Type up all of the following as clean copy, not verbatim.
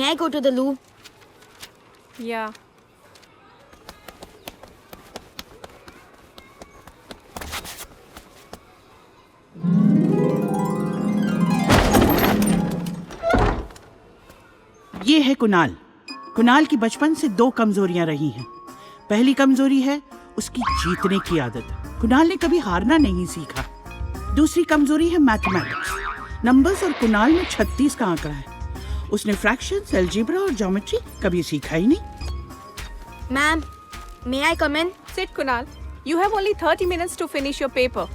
I go to the loo? Yeah. ये है कुणाल। कुणाल की बचपन से 2 कमजोरियां रही हैं। पहली कमजोरी है उसकी जीतने की आदत। कुणाल ने कभी हारना नहीं सीखा। दूसरी कमजोरी है मैथमेटिक्स, नंबर्स, और कुणाल में 36 का आंकड़ा है। उसने फ्रैक्शंस, अलजेब्रा और ज्योमेट्री कभी सीखा ही नहीं। Ma'am, may I come in? Sit, Kunal. You have only 30 minutes to finish your paper.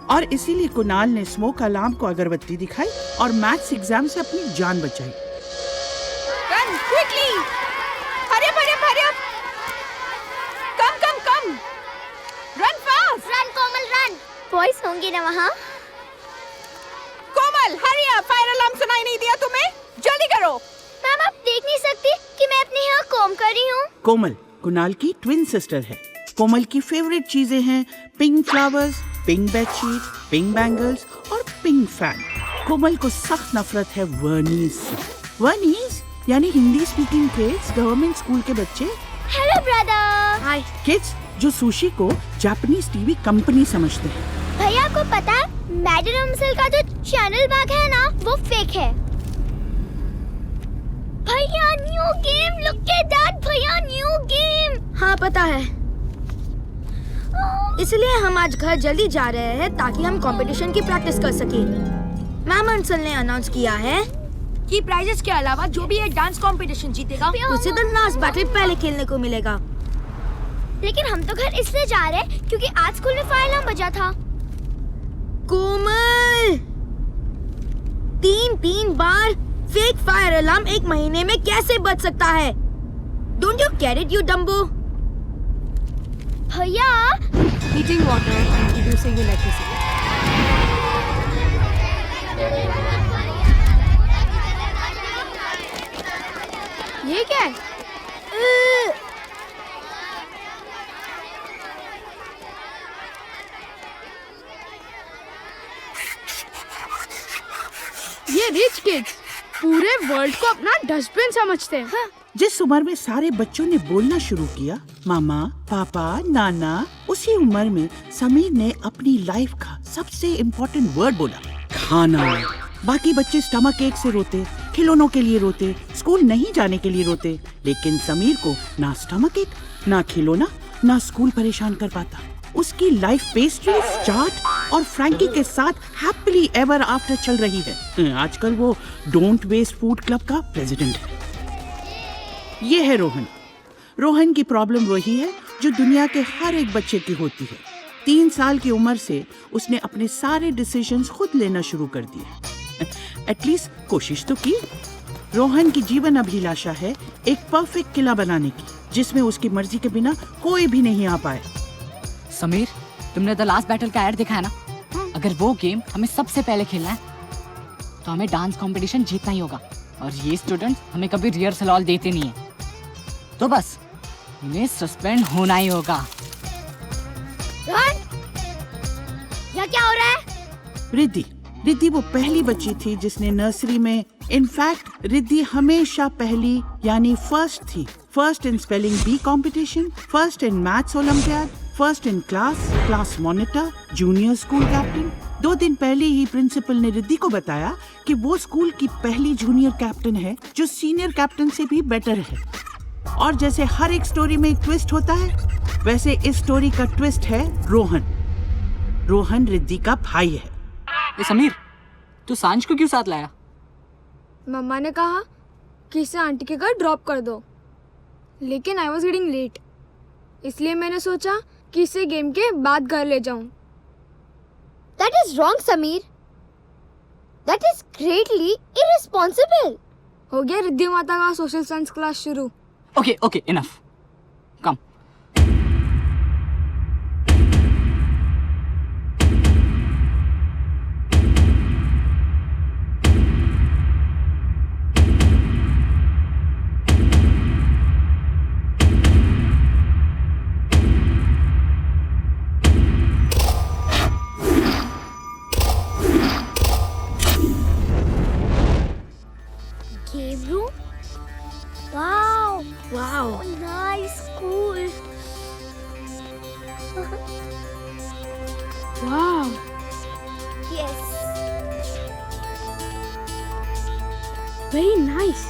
और इसीलिए कुणाल ने स्मोक अलार्म को अगरबत्ती दिखाई और मैथ्स एग्जाम से अपनी जान बचाई। Run quickly! Hurry up, hurry up, hurry up! Come, come, come! Run fast! Run Komal run. Boys होंगे ना वहाँ? Komal, hurry up! Fire alarm सुनाई नहीं दिया तुम्हें? जल्दी करो! मैम आप देख नहीं सकती कि मैं अपने हेयर कॉम्ब कर रही हूँ? कोमल कुणाल की ट्विन सिस्टर है। कोमल की फेवरेट चीजें हैं pink flowers, pink bedsheet, pink bangles और पिंक फैन। कोमल को सख्त नफरत है वर्नीज से। वर्नीज यानी Hindi speaking kids, government school के बच्चे। Hello brother. Hi. किड्स जो सुशी को जापानीज टीवी कंपनी समझते हैं। भैया आपको पता है मैडम अमसल का जो चैनल बैग है ना वो फेक है। भैया new game, look at that भैया, न्यू गेम। हाँ पता है। इसलिए हम आज घर जल्दी जा रहे हैं ताकि हम कंपटीशन की प्रैक्टिस कर सकें। मैम अंसल ने अनाउंस किया है कि प्राइजेस के अलावा जो भी ये डांस कंपटीशन जीतेगा उसे द लास्ट बैटल पहले खेलने को मिलेगा। लेकिन हम तो घर इसलिए जा रहे हैं क्योंकि आज स्कूल में फायर अलार्म बजा था। कोमल, 3 बार फेक फायर अलार्म 1 महीने में कैसे बच सकता है? Don't you get it you Dumbo? भैया Heating water and reducing electricity. ये क्या है? ये रिच किड्स पूरे वर्ल्ड को अपना डस्टबिन समझते हैं। हाँ। जिस उम्र में सारे बच्चों ने बोलना शुरू किया मामा, पापा, नाना, उसी उम्र में समीर ने अपनी लाइफ का सबसे इम्पोर्टेंट वर्ड बोला, खाना। बाकी बच्चे स्टमक एक से रोते, खिलौनों के लिए रोते, स्कूल नहीं जाने के लिए रोते, लेकिन समीर को ना स्टमक एक, ना खिलौना, ना स्कूल परेशान कर पाता। उसकी लाइफ पेस्ट्री, चाट और फ्रैंकी के साथ हैप्पीली एवर आफ्टर चल रही है। आजकल वो डोंट वेस्ट फूड क्लब का प्रेसिडेंट है। ये है रोहन। रोहन की प्रॉब्लम वही है जो दुनिया के हर एक बच्चे की होती है। 3 साल की उम्र से उसने अपने सारे डिसीजंस खुद लेना शुरू कर दिए। एटलीस्ट कोशिश तो की। रोहन की जीवन अभिलाषा है एक परफेक्ट किला बनाने की, जिसमें उसकी मर्जी के बिना कोई भी नहीं आ पाए। समीर, तुमने द लास्ट बैटल का ऐड देखा है ना? अगर वो गेम हमें सबसे पहले खेलना है तो हमें डांस कंपटीशन जीतना ही होगा। और ये स्टूडेंट हमें कभी रिहर्सल हॉल देते नहीं है, तो बस इन्हें सस्पेंड होना ही होगा। रोहन, यह क्या हो रहा है? रिद्धि वो पहली बच्ची थी जिसने नर्सरी में, इनफैक्ट रिद्धि हमेशा पहली यानी फर्स्ट थी। First in spelling bee competition, first in maths olympiad, first in class monitor, junior school captain. 2 दिन पहले ही प्रिंसिपल ने रिद्धि को बताया कि वो स्कूल की पहली जूनियर कैप्टन है जो सीनियर कैप्टन से भी बेटर है। और जैसे हर एक स्टोरी में एक ट्विस्ट होता है, वैसे इस स्टोरी का ट्विस्ट है रोहन। रोहन रिद्धि का भाई है। ए समीर, तू सांझ को क्यों साथ लाया? मम्मा ने कहा कि इसे आंटी के घर ड्रॉप कर दो, लेकिन आई वॉज गेटिंग लेट, इसलिए मैंने सोचा कि इसे गेम के बाद घर ले जाऊं। That is wrong, Sameer. That is greatly irresponsible. हो गया रिद्धि माता का सोशल साइंस क्लास शुरू। Okay, enough. Come. Game room? Wow, Wow. nice, cool. Wow. Yes. Very nice.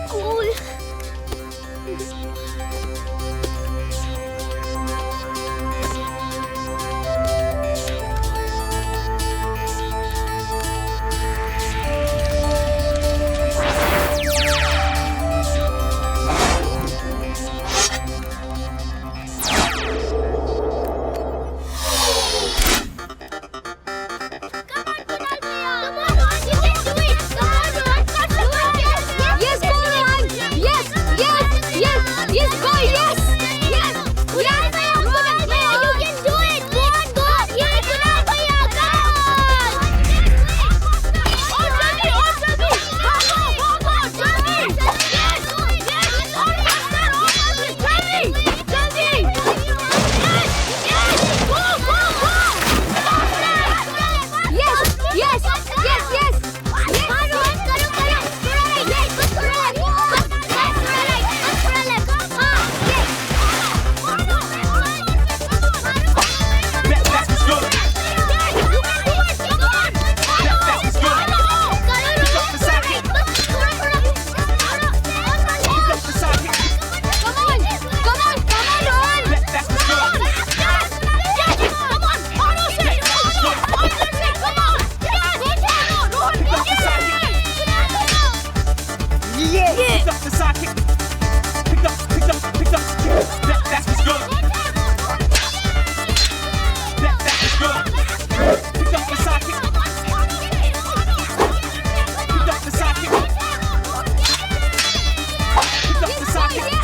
Cool. Yes, go on. Yes, yes, yes, yes, go, yes, yes, yes. You can do it. Go on, go on. Yes, Kunal bhaiya, come Yes, yes, yes, yes. Picked up the sidekick. Picked up. That's what's good. That was good. Picked up the sidekick. Picked up the sidekick. Picked up the sidekick.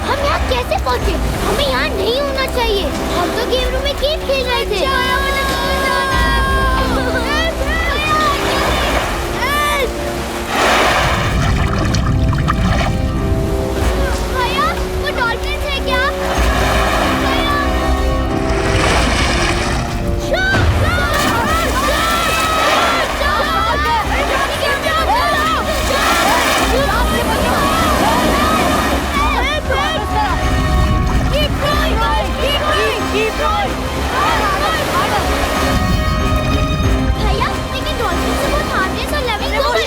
हम यहाँ कैसे पहुँचे? हमें यहाँ नहीं होना चाहिए। हम तो गेम रूम में गेम खेल रहे थे। भैया, वो डॉल्फिन है क्या? भैया, लेकिन डॉल्फिन से बहुत हार्मलेस और लविंग हो गए।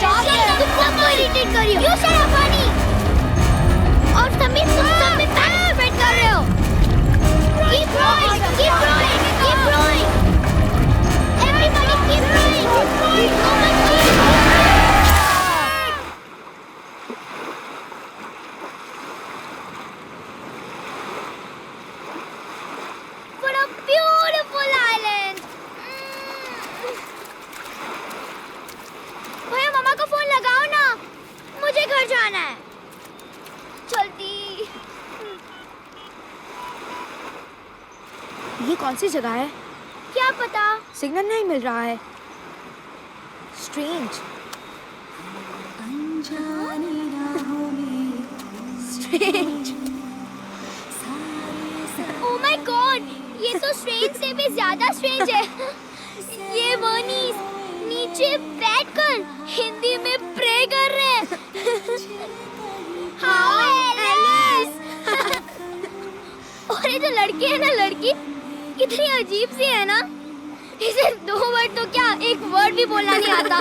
तुम सबको इरिटेट कर रही हो। You shut up, Bunny। और समीर, तुम सब में पार्टिसिपेट कर रहे हो। Keep rowing, keep rowing, keep rowing। Everybody keep rowing, keep rowing। Come on, keep rowing। What a beautiful island! भैया, मामा को फोन लगाओ ना, मुझे घर जाना है। जल्दी। ये कौन सी जगह है? क्या पता? सिग्नल नहीं मिल रहा है। Strange. Strange. Oh my God! ये तो स्ट्रेंज से भी ज्यादा स्ट्रेंज है। ये वनीस नीचे बैठकर हिंदी में प्रे कर रहे हैं। हाँ एलिस। और ये जो लड़की है ना, लड़की कितनी अजीब सी है ना। इसे 2 वर्ड तो क्या, 1 वर्ड भी बोलना नहीं आता।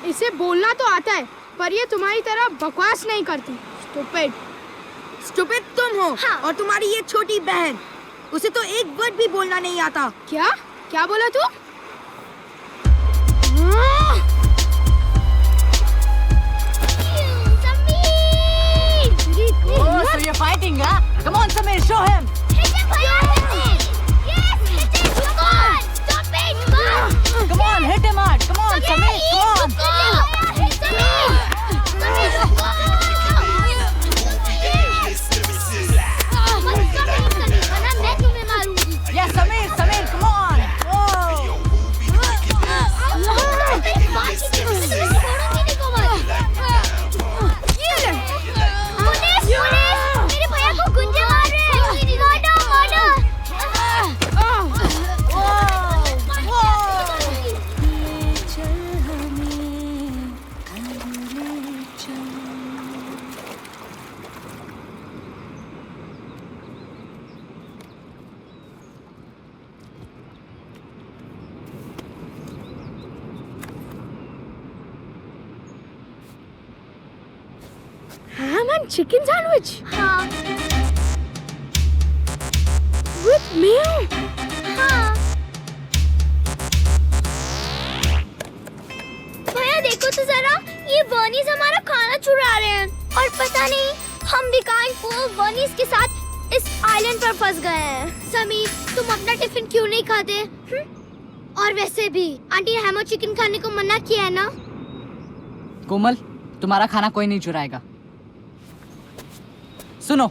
इसे बोलना तो आता है, पर ये तुम्हारी तरह बकवास नहीं करती। स्टूपिड। स्टूपिड तुम हो। हाँ। और तुम्हारी ये छोटी बहन, उसे तो 1 वर्ड भी बोलना नहीं आता। क्या क्या बोला तू? Oh, so you're fighting, huh? Come on, Samir, show him. Hit him, bhaiya, hit him. Yes, hit him. Come on. Stop it. Come. Come on, hit him hard. Come on, Samir, come on. Hit Samir. Samir, go. मैं तुम्हें मारूंगी। Yes, Samir, Samir, come on. Oh. मेरी बात ही नहीं, मैं तुम्हें छोड़ूंगी नहीं, कोमल। Police, police, मेरे भैया को गुंजे मार रहे हैं। Murder, murder. Ham and chicken sandwich हाँ, with mayo. हाँ। भैया देखो तो जरा, ये बर्नीज हमारा खाना चुरा रहे हैं। और पता नहीं हम भी काइंड बर्नीज के साथ इस आइलैंड पर फंस गए हैं। समीर, तुम अपना टिफिन क्यों नहीं खाते? और वैसे भी आंटी ने हैम और चिकन खाने को मना किया है ना। कोमल, तुम्हारा खाना कोई नहीं चुराएगा। सुनो,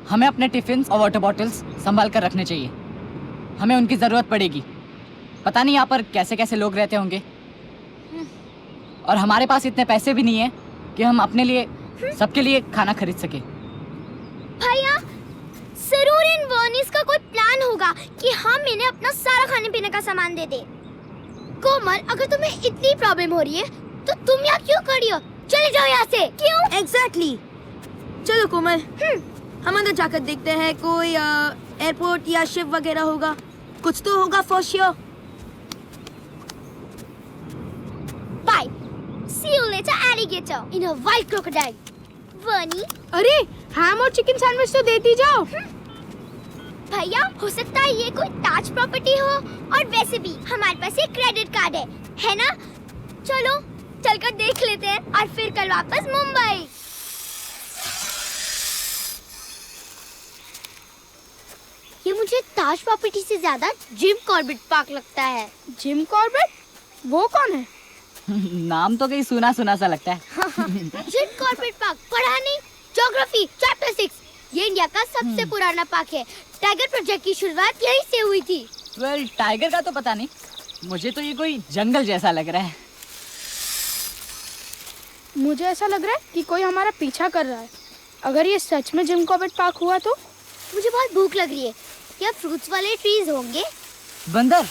हमें अपने टिफिन और वाटर बॉटल्स संभाल कर रखने चाहिए। हमें उनकी जरूरत पड़ेगी। पता नहीं यहाँ पर कैसे कैसे लोग रहते होंगे। और हमारे पास इतने पैसे भी नहीं है कि हम अपने लिए सबके लिए खाना खरीद सके। भैया, जरूर इन वर्नीस का कोई प्लान होगा कि हम इन्हें अपना सारा खाने पीने का सामान दे दे। कोमल, अगर तुम्हें इतनी प्रॉब्लम हो रही है तो तुम यहाँ क्यों खड़ी हो? चले जाओ यहाँ से। क्यों? एग्जैक्टली। चलो कोमल, हम अंदर जाकर देखते हैं। कोई एयरपोर्ट या शिप वगैरह होगा, कुछ तो होगा for sure. Bye. See you later, alligator in a white crocodile. वर्नी, अरे हैम और चिकन सैंडविच तो देती जाओ। भैया, हो सकता है ये कोई ताज प्रॉपर्टी हो। और वैसे भी हमारे पास एक क्रेडिट कार्ड है ना? चलो चलकर देख लेते हैं और फिर कल वापस मुंबई। ये मुझे ताज प्रॉपर्टी से ज्यादा जिम कॉर्बेट पार्क लगता है। Jim Corbett? वो कौन है? नाम तो कहीं सुना सुना सा लगता है। जिम कॉर्बेट पार्क पढ़ा नहीं? Geography chapter 6। ये इंडिया का सबसे पुराना पार्क है। टाइगर प्रोजेक्ट की शुरुआत यहीं से हुई थी। वेल, टाइगर का तो पता नहीं, मुझे तो ये कोई जंगल जैसा लग रहा है। मुझे ऐसा लग रहा है कि कोई हमारा पीछा कर रहा है। अगर ये सच में जिम कॉर्बेट पार्क हुआ तो? मुझे बहुत भूख लग रही है। क्या फ्रूट्स वाले ट्रीज होंगे? बंदर?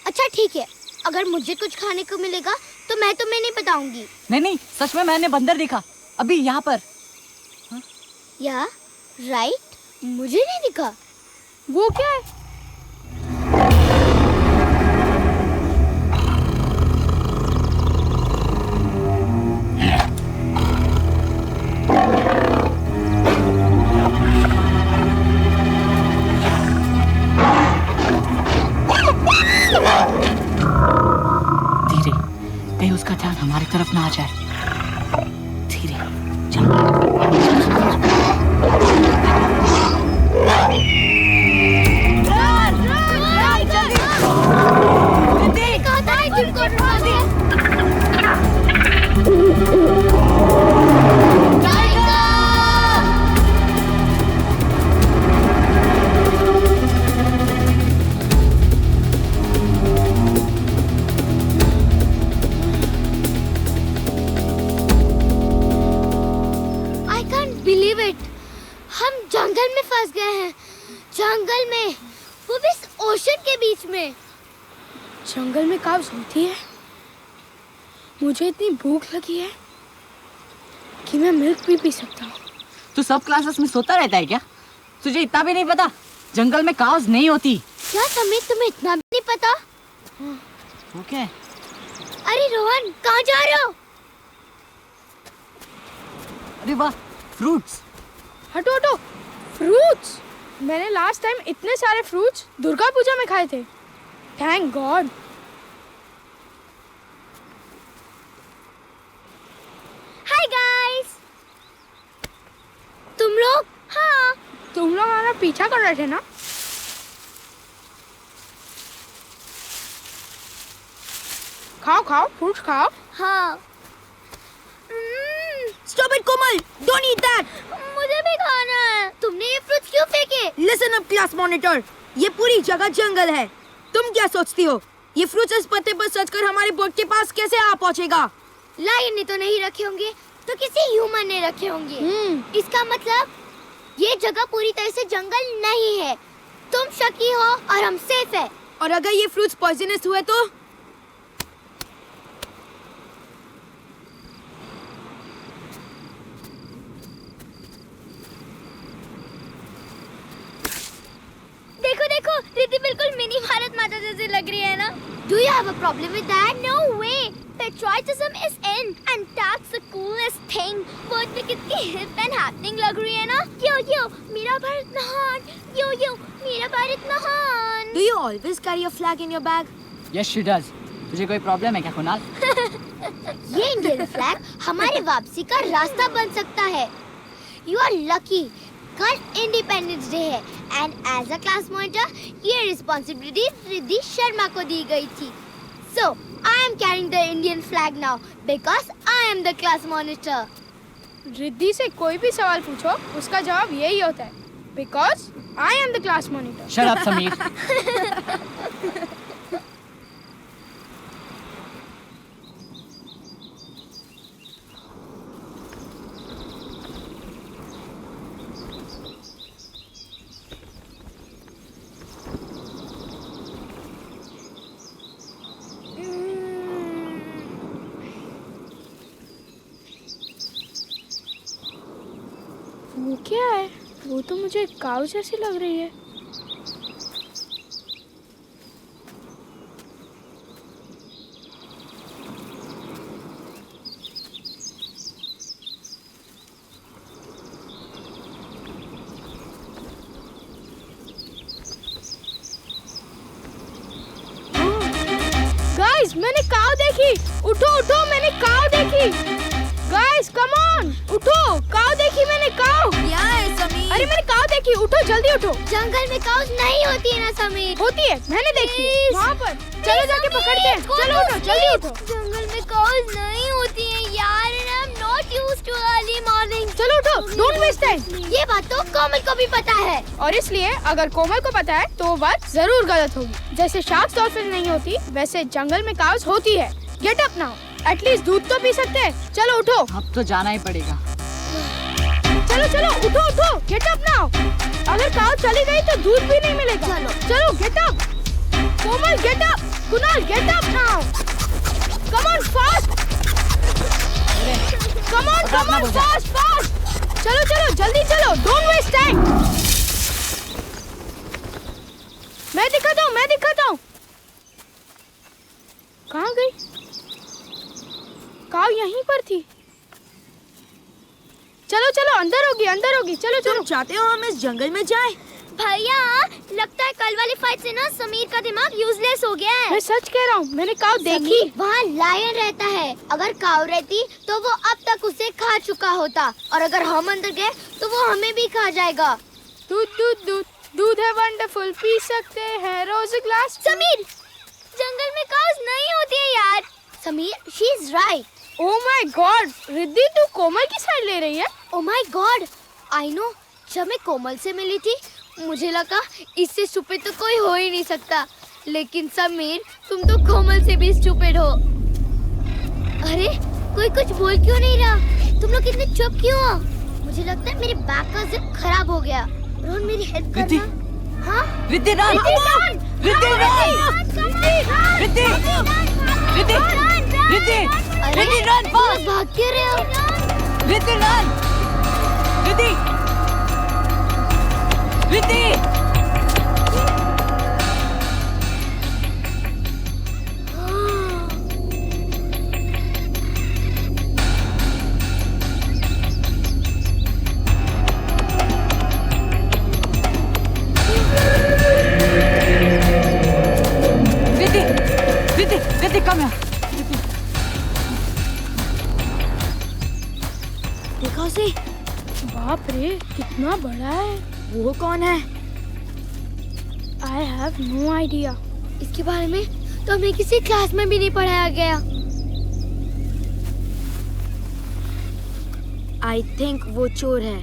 अच्छा ठीक है, अगर मुझे कुछ खाने को मिलेगा तो मैं तुम्हें नहीं बताऊंगी। नहीं, सच में मैंने बंदर देखा अभी यहाँ पर। या राइट, मुझे नहीं दिखा। वो क्या है? धीरे, कहीं उसका ध्यान हमारी तरफ ना आ जाए। धीरे, चलो। जंगल में काव्स होती है? मुझे इतनी भूख लगी है कि मैं मिल्क भी पी सकता हूँ। तू सब क्लासेस में सोता रहता है क्या? तुझे इतना भी नहीं पता जंगल में काउस नहीं होती? क्या समीर, तुम्हें इतना भी नहीं पता? ओके। अरे रोहन, कहाँ जा रहे हो? अरे वाह, फ्रूट्स। हटो हटो, फ्रूट्स! मैंने लास्ट टाइम इतने सारे फ्रूट्स दुर्गा पूजा में खाए थे। Thank God. Hi guys. तुम लोग? हाँ। तुम लोग हमारा पीछा कर रहे थे ना? खाओ खाओ, फ्रूट्स खाओ। हाँ। Stop it, Komal! Don't eat that! मुझे भी खाना है। तुमने ये फ्रूट्स क्यों फेंके? Listen up, class monitor. ये पूरी जगह जंगल है। तुम क्या सोचती हो? ये फ्रूट्स इस पत्ते पर सचकर हमारे बोर्ड के पास कैसे आ पहुँचेगा? लायन ने तो नहीं रखे होंगे, तो किसी ह्यूमन ने रखे होंगे। इसका मतलब ये जगह पूरी तरह से जंगल नहीं है। तुम शकी हो और हम सेफ है। और अगर ये फ्रूट्स पॉइजनस हुए तो? देखो देखो, रिद्धि बिल्कुल मिनी भारत माता जैसी लग रही है ना? Do you have a problem with that? No way. Patriotism is in, and that's the coolest thing. World में कितनी hip and happening लग रही है ना? यो यो, मेरा भारत महान. यो यो, मेरा भारत महान. Do you always carry a flag in your bag? Yes, she does. तुझे कोई प्रॉब्लम है क्या कुणाल? ये इंडियन फ्लैग हमारे वापसी का रास्ता बन सकता है। You are lucky. कल इंडिपेंडेंस डे है and as a class monitor ये रिस्पॉन्सिबिलिटी रिद्धि शर्मा को दी गई थी। So I am carrying the Indian flag now because I am the class monitor. Riddhi से कोई भी सवाल पूछो, उसका जवाब यही होता है, because I am the class monitor. Shut up Sameer. वो क्या है? वो तो मुझे काऊ जैसी लग रही है। गाइस, मैंने काऊ देखी। उठो उठो, मैंने काऊ देखी। गाइस कम ऑन, उठो, काऊ देखी मैंने, काऊ। क्या है समीर? अरे मैंने काऊ देखी, उठो जल्दी उठो। जंगल में काउस नहीं होती है ना समीर? होती है, मैंने देखी है वहाँ पर। चलो जाके पकड़ते हैं। चलो उठो, जल्दी उठो। जंगल में काउस नहीं होती है यार, and I'm not used to early morning. चलो उठो, डोंट वेस्ट टाइम। ये बात तो कोमल को भी पता है। और इसलिए अगर कोमल को पता है तो वो बात जरूर गलत होगी। जैसे शार्क्स डॉल्फिन नहीं होती, वैसे जंगल में काउस होती है। गेट अप नाउ, एटलीस्ट दूध तो पी सकते हैं। चलो उठो। अब तो जाना ही पड़ेगा। चलो चलो उठो उठो, गेट अप नाउ। अगर काऊ चली गई तो दूध भी नहीं मिलेगा। चलो। चलो get up. Komal get up, Kunal get up now. Come on fast, come on fast fast. चलो चलो जल्दी चलो, डोंट वेस्ट टाइम। मैं दिखाता हूँ। कहाँ गई? काऊ यहीं पर थी। चलो चलो, अंदर होगी। चलो तुम चलो। चाहते हो हम इस जंगल में जाएं? भैया, लगता है कल वाली फाइट से ना समीर का दिमाग यूजलेस हो गया है। मैं सच कह रहा हूँ, मैंने काऊ देखी। वहाँ लायन रहता है। अगर काऊ रहती तो वो अब तक उसे खा चुका होता, और अगर हम अंदर गए तो वो हमें भी खा जाएगा। दूध है वंडरफुल, पी सकते हैं रोज ग्लास। समीर, जंगल में काउस नहीं होती है यार। Sameer, she is right. Oh my God, Riddhi तू कोमल की साइड ले रही है? ओह माय गॉड, आई नो। जब मैं कोमल से मिली थी मुझे लगा इससे स्टूपिड तो कोई हो ही नहीं सकता, लेकिन समीर तुम तो कोमल से भी स्टूपिड हो। अरे कोई कुछ बोल क्यों नहीं रहा? तुम लोग इतने चुप क्यों हो? मुझे लगता है मेरे बैग का जिप खराब हो गया। रोहन मेरी हेल्प रिद्धि, करना। हाँ? Riddhi run Riddhi Riddhi Riddhi Riddhi Riddhi run fast भाग क्यों रहे हो? रिद्धि रन रिद्धि रिद्धि रिद्धि कम है। देखा उसे? बाप रे कितना बड़ा है। वो कौन है? I have no idea. इसके बारे में तो हमें किसी क्लास में भी नहीं पढ़ाया गया। आई थिंक वो चोर है।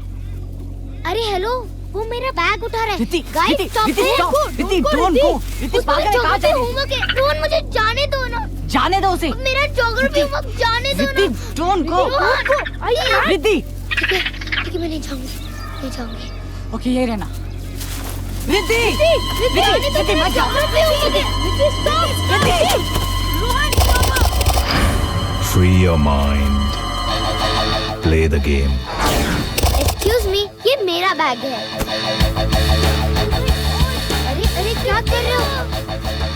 अरे हेलो, वो मेरा बैग उठा रहा है। Riddhi guys stop Riddhi don't go. Riddhi पागल है, कहाँ जा रही है? होमवर्क है। रोहन मुझे जाने दो ना। जाने दो उसे। मेरा ज्योग्राफी होमवर्क जाने दो रिद्धि ना। Don't go. रिद्धि ठीक है मैं नहीं जाऊंगी। ओके यही रहना। रिद्धि रिद्धि मत जाओ। Free your mind. Play the game. Excuse me, ये मेरा बैग है। अरे क्या कर रहे हो?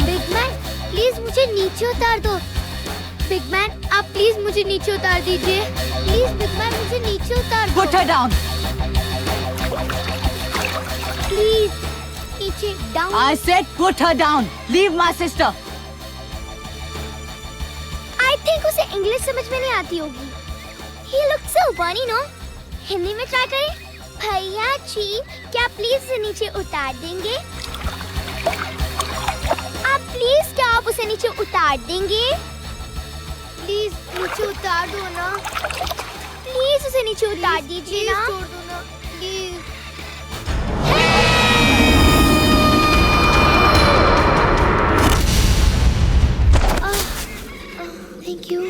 बिग मैन प्लीज मुझे नीचे उतार दो। बिग मैन आप प्लीज मुझे नीचे उतार दीजिए। प्लीज बिग मैन मुझे नीचे उतार दो। Put her down. प्लीज नीचे down. I said put her down. Leave my sister. I think उसे इंग्लिश समझ में नहीं आती होगी। He looks so funny, no? Hindi में ट्राई करें। भैया जी क्या प्लीज उसे नीचे उतार देंगे? आप उसे नीचे उतार देंगे? प्लीज नीचे उतार दो ना। प्लीज उसे नीचे उतार दीजिए ना। छोड़ दो ना प्लीज। Thank you.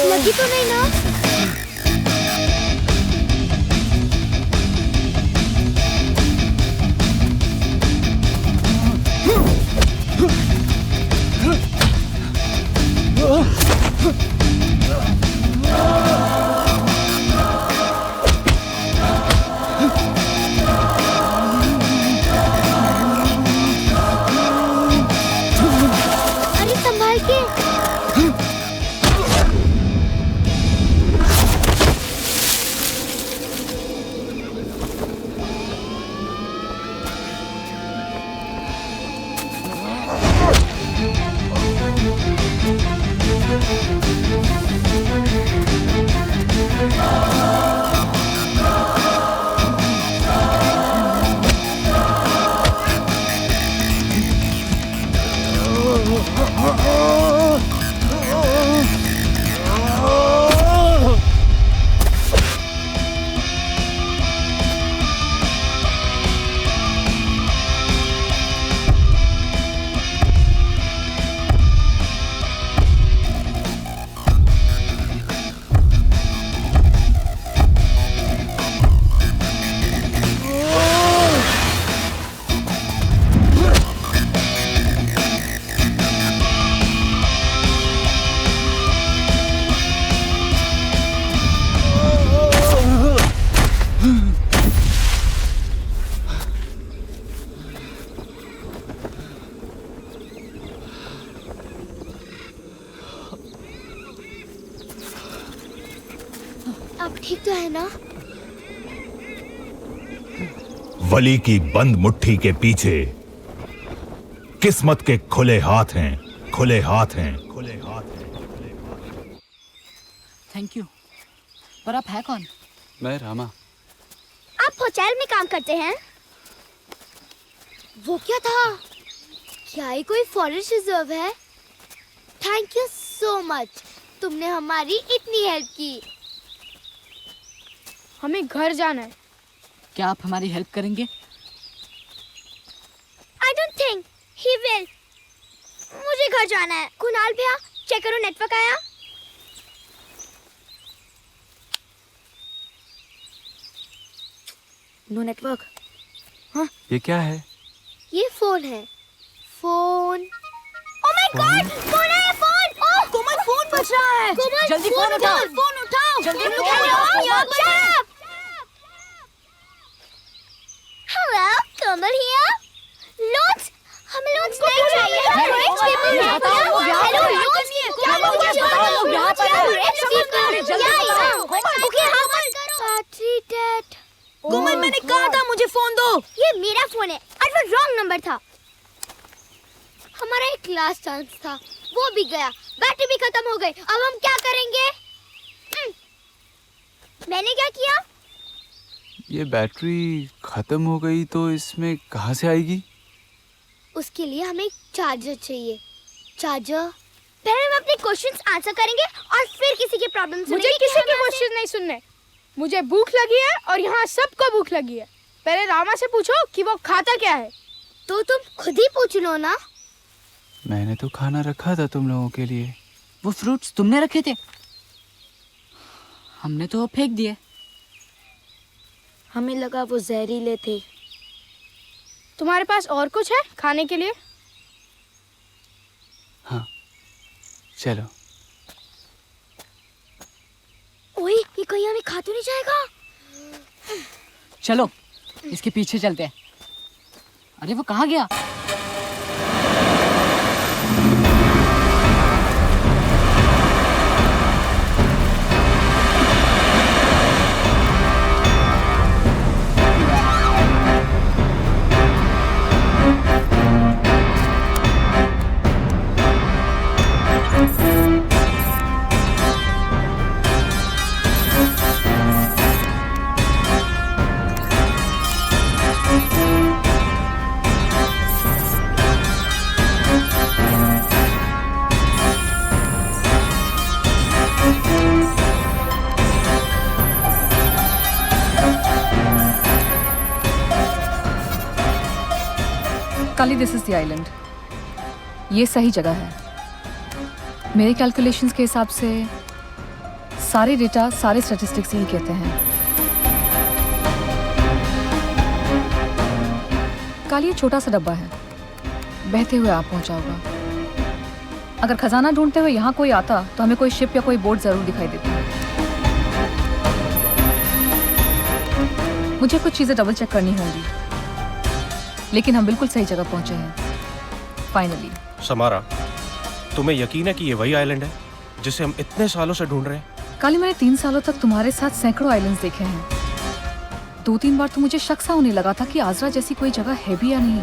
लगी तो नहीं ना? अरे संभाल के। अब ठीक तो है ना? वली की बंद मुट्ठी के पीछे किस्मत के खुले हाथ हैं, खुले हाथ हैं, खुले हाथ हैं। Thank you. पर आप है कौन? मैं रामा। आप होटल में काम करते हैं? वो क्या था? क्या ये कोई फॉरेस्ट रिजर्व है? थैंक यू सो मच, तुमने हमारी इतनी हेल्प की। हमें घर जाना है। क्या आप हमारी हेल्प करेंगे? I don't think he will. मुझे घर जाना है। कुणाल भैया, चेक करो नेटवर्क आया। No network. ये क्या है? ये फोन है। Phone. Oh my God, phone है, फोन। ओह कोमल, फोन बज रहा है। कोमल, जल्दी फोन उठाओ। फोन उठाओ। जल्दी फोन उठाओ। उठाओ। Hello, Komal here. लोन्स, हमें लोन्स नहीं चाहिए। रिच पीपल यहाँ पर आओ, यहाँ पर हेलो, आओ। लोन्स क्या लोग यहाँ पर आओ। Rich people. जल्दी बताओ। ओके, हाँ बैटरी डेड। कोमल, मैंने कहा था मुझे फोन दो। ये मेरा फोन है और वो रॉन्ग नंबर था। हमारा एक लास्ट चांस था, वो भी गया। बैटरी भी खत्म हो गई। अब हम क्या करेंगे? मैंने क्या किया? ये बैटरी खत्म हो गई तो इसमें कहाँ से आएगी? उसके लिए हमें एक चार्जर चाहिए। चार्जर। पहले हम अपने क्वेश्चंस आंसर करेंगे और फिर किसी की प्रॉब्लम सुनेंगे। मुझे किसी के क्वेश्चन नहीं सुनने। मुझे भूख लगी है और यहाँ सबको भूख लगी है। पहले रामा से पूछो कि वो खाता क्या है। तो तुम खुद ही पूछ लो ना। मैंने तो खाना रखा था तुम लोगों के लिए। वो फ्रूट्स तुमने रखे थे, हमने तो फेंक दिए। हमें लगा वो जहरीले थे। तुम्हारे पास और कुछ है खाने के लिए? हाँ, चलो। ओए, ये कहीं हमें खा तो नहीं जाएगा? चलो इसके पीछे चलते हैं। अरे वो कहाँ गया? काली, दिस इज द आइलैंड। ये सही जगह है। मेरे कैलकुलेशंस के हिसाब से सारे डेटा, सारे स्टैटिस्टिक्स यही कहते हैं। काली, ये छोटा सा डब्बा है, बहते हुए आप पहुंचा होगा। अगर खजाना ढूंढते हुए यहाँ कोई आता तो हमें कोई शिप या कोई बोट जरूर दिखाई देती। मुझे कुछ चीजें डबल चेक करनी होंगी, लेकिन हम बिल्कुल सही जगह पहुंचे हैं फाइनली। समारा, तुम्हें यकीन है कि ये वही आइलैंड है जिसे हम इतने सालों से ढूंढ रहे हैं? काली, मैंने 3 सालों तक तुम्हारे साथ सैकड़ों आइलैंड्स देखे हैं। 2-3 बार तो मुझे शक सा होने लगा था कि आजरा जैसी कोई जगह है भी या नहीं।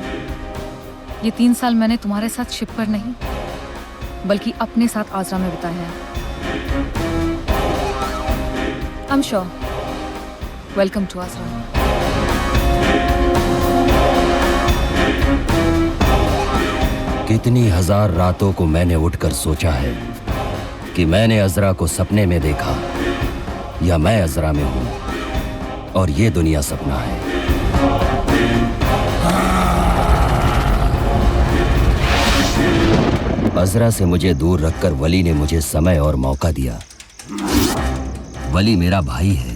ये 3 साल मैंने तुम्हारे साथ शिप पर नहीं बल्कि अपने साथ आजरा में बिताए हैं। I am sure. Welcome to आजरा। कितनी हजार रातों को मैंने उठकर सोचा है कि मैंने अजरा को सपने में देखा या मैं अजरा में हूं और ये दुनिया सपना है। अजरा से मुझे दूर रखकर वली ने मुझे समय और मौका दिया। वली मेरा भाई है,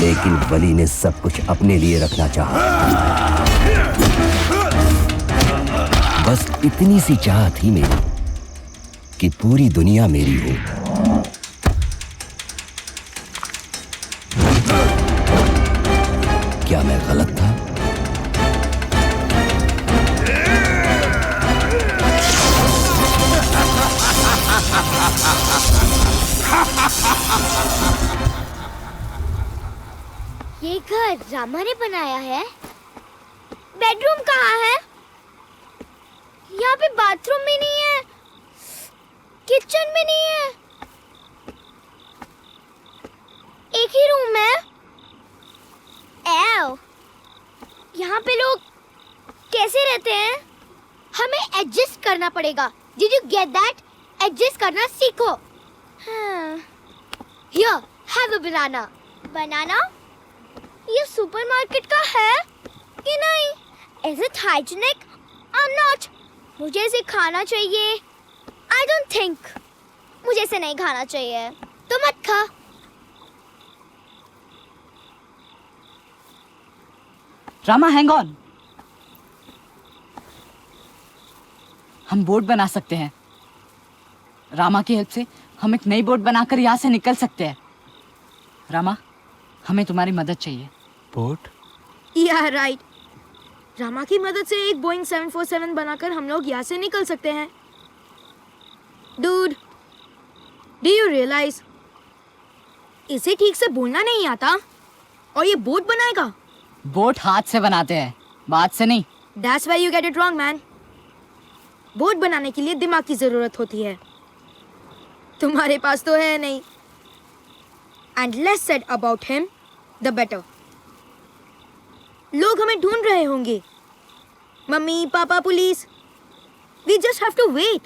लेकिन वली ने सब कुछ अपने लिए रखना चाहा। बस इतनी सी चाह थी मेरी कि पूरी दुनिया मेरी हो। क्या मैं गलत था? ये घर रामा ने बनाया है। बेडरूम कहाँ है? यहाँ पे बाथरूम भी नहीं है, किचन भी नहीं है, एक ही रूम है। हेलो, यहाँ पे लोग कैसे रहते हैं? हमें एडजस्ट करना पड़ेगा। Did you get that? Adjust करना सीखो। Here, have a banana. Banana? ये सुपरमार्केट का है कि नहीं? Is it hygienic or not? मुझे इसे खाना चाहिए। I don't think. मुझे इसे नहीं खाना चाहिए। तो मत खा। Rama, hang on. हम बोट बना सकते हैं। रामा की हेल्प से हम एक नई बोट बनाकर यहाँ से निकल सकते हैं। रामा, हमें तुम्हारी मदद चाहिए। बोट? या राइट। रामा की मदद से एक बोइंग 747 बनाकर हम लोग यहाँ से निकल सकते हैं। डूड, डू यू रियलाइज इसे ठीक से बोलना नहीं आता और ये बोट बनाएगा? बोट हाथ से बनाते हैं, बात से नहीं। That's why you get it wrong, man. Boat बनाने के लिए दिमाग की जरूरत होती है, तुम्हारे पास तो है नहीं। And less said about him, the better. लोग हमें ढूंढ रहे होंगे, मम्मी, पापा, police. We just have to wait.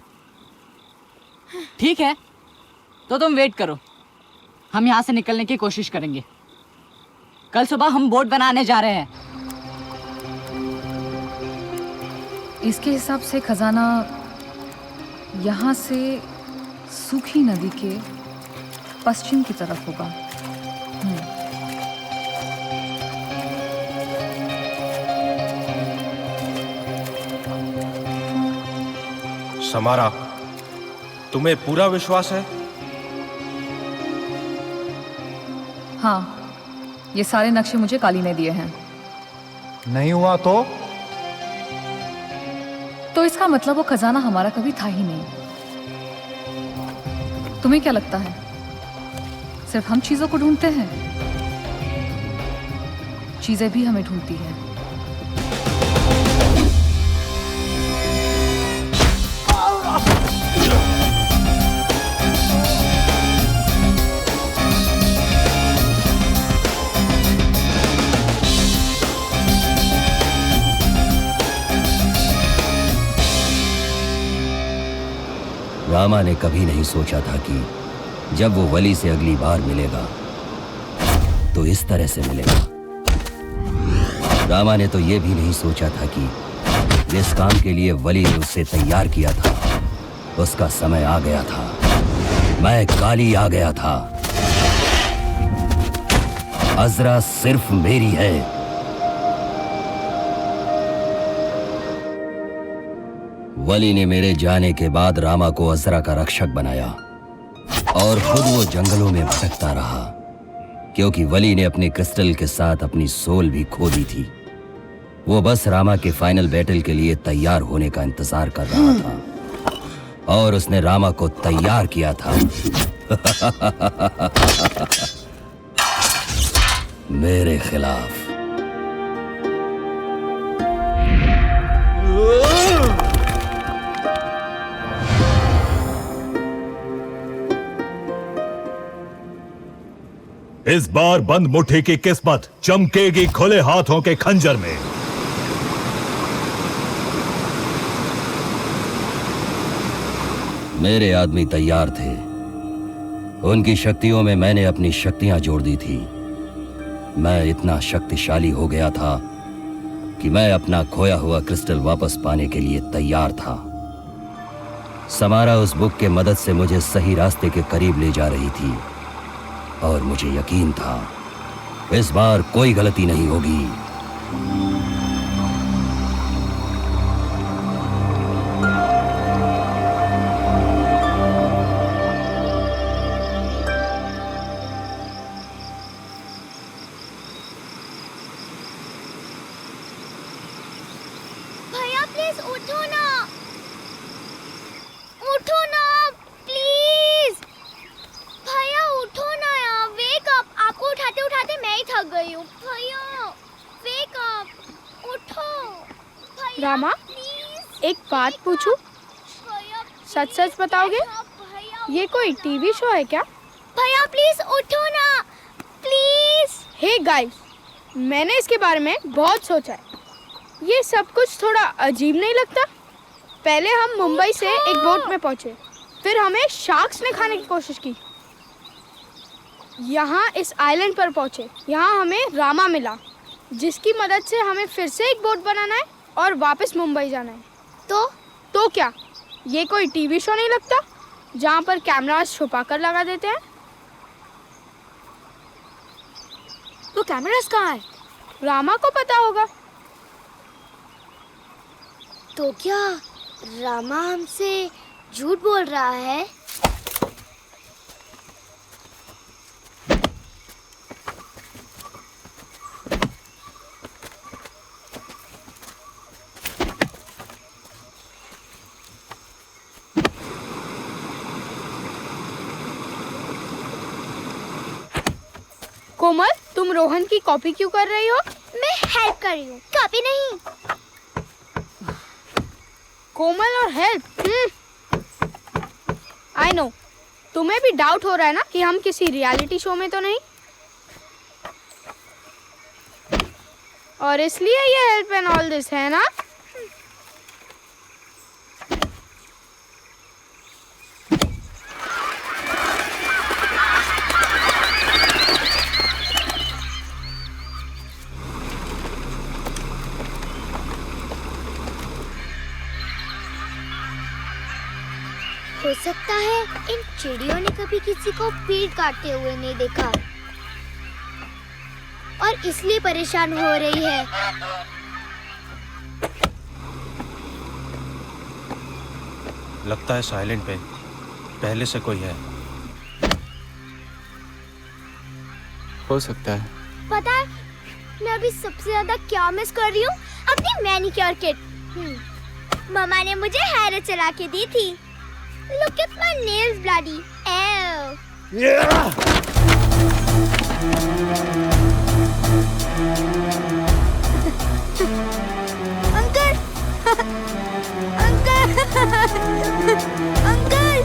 ठीक है, तो तुम वेट करो। हम यहाँ से निकलने की कोशिश करेंगे। कल सुबह हम बोट बनाने जा रहे हैं। इसके हिसाब से खजाना यहाँ से सूखी नदी के पश्चिम की तरफ होगा। समारा, तुम्हें पूरा विश्वास है? हाँ, ये सारे नक्शे मुझे काली ने दिए हैं। नहीं हुआ तो इसका मतलब वो खजाना हमारा कभी था ही नहीं। तुम्हें क्या लगता है सिर्फ हम चीजों को ढूंढते हैं? चीजें भी हमें ढूंढती हैं। रामा ने कभी नहीं सोचा था कि जब वो वली से अगली बार मिलेगा तो इस तरह से मिलेगा। रामा ने तो ये भी नहीं सोचा था कि जिस काम के लिए वली ने उसे तैयार किया था उसका समय आ गया था। मैं काली आ गया था। अज़रा सिर्फ मेरी है। वली ने मेरे जाने के बाद रामा को अज़रा का रक्षक बनाया और खुद वो जंगलों में भटकता रहा, क्योंकि वली ने अपने क्रिस्टल के साथ अपनी सोल भी खो दी थी। वो बस रामा के फाइनल बैटल के लिए तैयार होने का इंतजार कर रहा था और उसने रामा को तैयार किया था मेरे खिलाफ। इस बार बंद मुट्ठी की किस्मत चमकेगी खुले हाथों के खंजर में। मेरे आदमी तैयार थे। उनकी शक्तियों में मैंने अपनी शक्तियां जोड़ दी थी। मैं इतना शक्तिशाली हो गया था कि मैं अपना खोया हुआ क्रिस्टल वापस पाने के लिए तैयार था। समारा उस बुक के मदद से मुझे सही रास्ते के करीब ले जा रही थी और मुझे यकीन था इस बार कोई गलती नहीं होगी। भैया प्लीज उठो ना, उठो ना प्लीज। भैया उठो ना यार, वेक अप। आपको उठाते उठाते मैं ही थक गई हूँ। भैया वेक अप, उठो भैया। रामा, एक बात पूछूं? सच सच बताओगे? ये कोई टीवी शो है क्या? भैया प्लीज उठो ना, प्लीज। हे गाइस, मैंने इसके बारे में बहुत सोचा है। ये सब कुछ थोड़ा अजीब नहीं लगता? पहले हम मुंबई से एक बोट में पहुंचे, फिर हमें शार्क्स ने खाने की कोशिश की। यहाँ इस आइलैंड पर पहुंचे, यहाँ हमें रामा मिला, जिसकी मदद से हमें फिर से एक बोट बनाना है और वापस मुंबई जाना है। तो क्या ये कोई टीवी शो नहीं लगता जहाँ पर कैमरास छुपा कर लगा देते हैं? तो कैमरास कहाँ है? रामा को पता होगा। तो क्या रामा हमसे झूठ बोल रहा है? कोमल, तुम रोहन की कॉपी क्यों कर रही हो? मैं हेल्प कर रही हूँ, कॉपी नहीं। कोमल और हेल्प, आई नो। तुम्हें भी डाउट हो रहा है ना कि हम किसी रियलिटी शो में तो नहीं, और इसलिए ये हेल्प एंड ऑल दिस है ना? हो सकता है इन चिड़ियों ने कभी किसी को पेड़ काटते हुए नहीं देखा और इसलिए परेशान हो रही है। लगता है साइलेंट पे पहले से कोई है। हो सकता है। पता है मैं अभी सबसे ज्यादा क्या मिस कर रही हूँ? अपनी मैनिक्योर किट। मम्मा ने मुझे हेयर चला के दी थी। Look at my nails, bloody. Ew. Uncle, uncle, uncle,